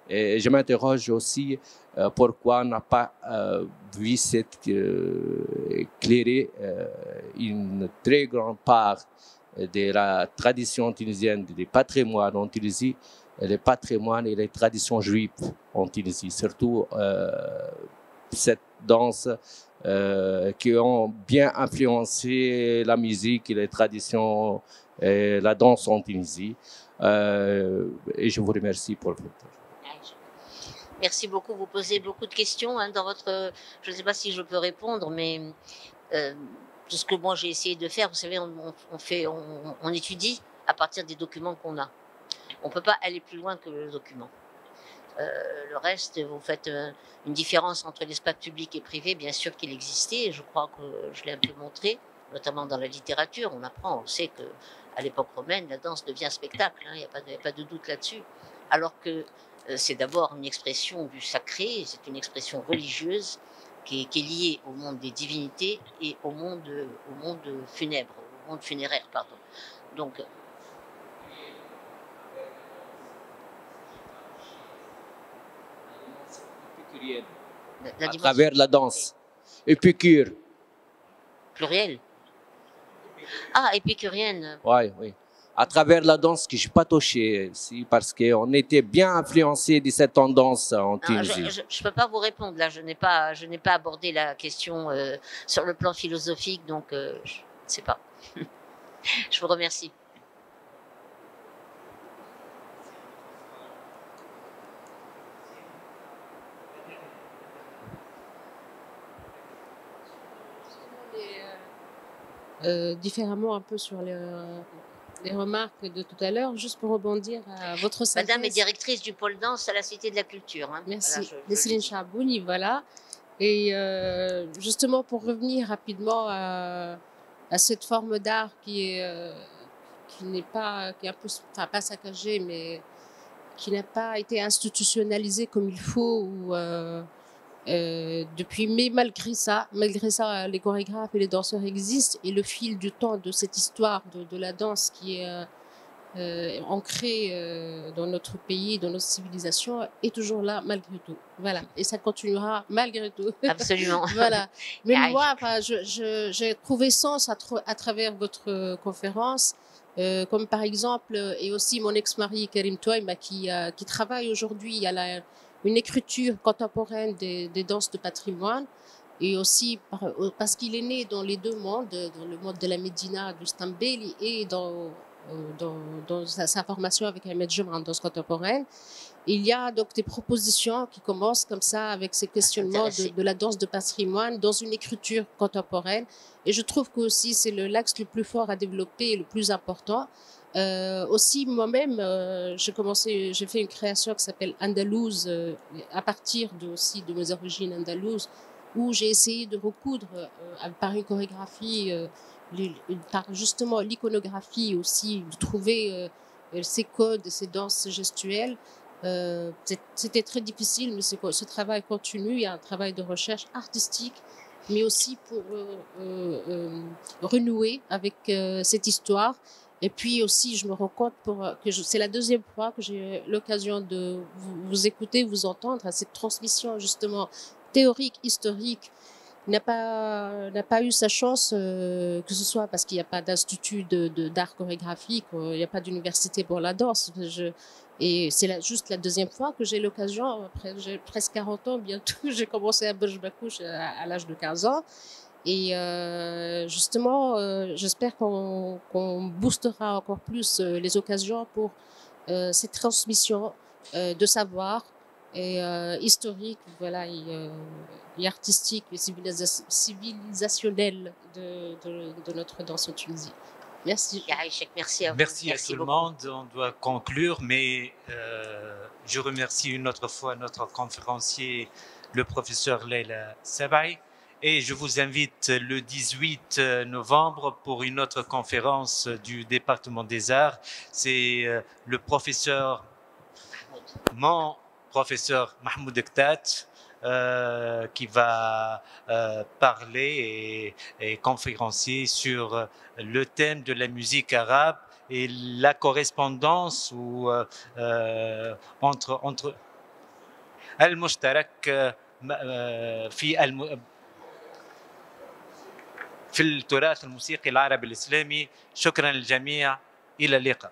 S10: et je m'interroge aussi pourquoi on n'a pas vu éclairer une très grande part de la tradition tunisienne, du patrimoine en Tunisie, les patrimoines et les traditions juives en Tunisie, surtout cette danse qui ont bien influencé la musique et les traditions et la danse en Tunisie. Et je vous remercie pour votre...
S2: Merci beaucoup. Vous posez beaucoup de questions hein, dans votre... Je ne sais pas si je peux répondre, mais tout ce que moi j'ai essayé de faire, vous savez, on étudie à partir des documents qu'on a. On ne peut pas aller plus loin que le document. Le reste, vous faites une différence entre l'espace public et privé, bien sûr qu'il existait, et je crois que je l'ai un peu montré, notamment dans la littérature. On apprend, on sait qu'à l'époque romaine, la danse devient spectacle, il n'y a pas de doute là-dessus. Alors que c'est d'abord une expression du sacré, c'est une expression religieuse qui est liée au monde des divinités et au monde funèbre, au monde funéraire, pardon. Donc,
S10: à travers la danse. Épicure.
S2: Pluriel. Ah, épicurienne.
S10: Oui, oui. À travers la danse que je n'ai pas touché, parce qu'on était bien influencé de cette tendance en Tunisie.
S2: Je ne peux pas vous répondre là, je n'ai pas abordé la question sur le plan philosophique, donc je ne sais pas. Je vous remercie.
S11: Différemment un peu sur les remarques de tout à l'heure, juste pour rebondir à votre synthèse.
S2: Madame est directrice du pôle danse à la Cité de la Culture. Hein.
S11: Merci. Nesrine Chabouni, voilà. Et justement, pour revenir rapidement à à cette forme d'art qui n'est pas, qui est un peu, enfin pas saccagée, mais qui n'a pas été institutionnalisée comme il faut ou depuis, mais malgré ça, les chorégraphes et les danseurs existent et le fil du temps de cette histoire de la danse qui est ancrée dans notre pays, dans notre civilisation, est toujours là malgré tout. Voilà, et ça continuera malgré tout.
S2: Absolument.
S11: Voilà. Mais moi, enfin, j'ai trouvé sens à travers votre conférence. Comme par exemple, et aussi mon ex-mari Karim Touaïma qui travaille aujourd'hui à une écriture contemporaine des danses de patrimoine, et aussi parce qu'il est né dans les deux mondes, dans le monde de la Médina, du Stambeli, et dans sa formation avec Ahmed Jemra en danse contemporaine. Il y a donc des propositions qui commencent comme ça avec ces questionnements de la danse de patrimoine dans une écriture contemporaine. Et je trouve que aussi c'est l'axe le plus fort à développer et le plus important. Aussi moi-même, j'ai fait une création qui s'appelle Andalouse à partir aussi de mes origines andalouses, où j'ai essayé de recoudre par une chorégraphie, par justement l'iconographie aussi, de trouver ces codes, ces danses gestuelles. C'était très difficile, mais ce travail continue. Il y a un travail de recherche artistique, mais aussi pour renouer avec cette histoire. Et puis aussi, je me rends compte que c'est la deuxième fois que j'ai l'occasion de vous écouter, vous entendre à cette transmission justement théorique, historique. N'a pas eu sa chance, que ce soit parce qu'il n'y a pas d'institut d'art chorégraphique, il n'y a pas d'université pour la danse. Et c'est juste la deuxième fois que j'ai l'occasion, après j'ai presque 40 ans bientôt, j'ai commencé à Burj Bakouch à l'âge de 15 ans. Et justement, j'espère qu'on boostera encore plus les occasions pour cette transmission de savoir et historique, voilà, et artistique et civilisationnel de notre danse en Tunisie. Merci.
S2: Merci à vous.
S1: Merci à tout le monde. On doit conclure, mais je remercie une autre fois notre conférencier, le professeur Leila Sabaï. Et je vous invite le 18 novembre pour une autre conférence du département des arts. C'est le professeur, mon professeur Mahmoud Ektat, qui va parler et conférencier sur le thème de la musique arabe et la correspondance entre المشترك في التراث الموسيقي العربي الإسلامي. شكرا للجميع، إلى اللقاء.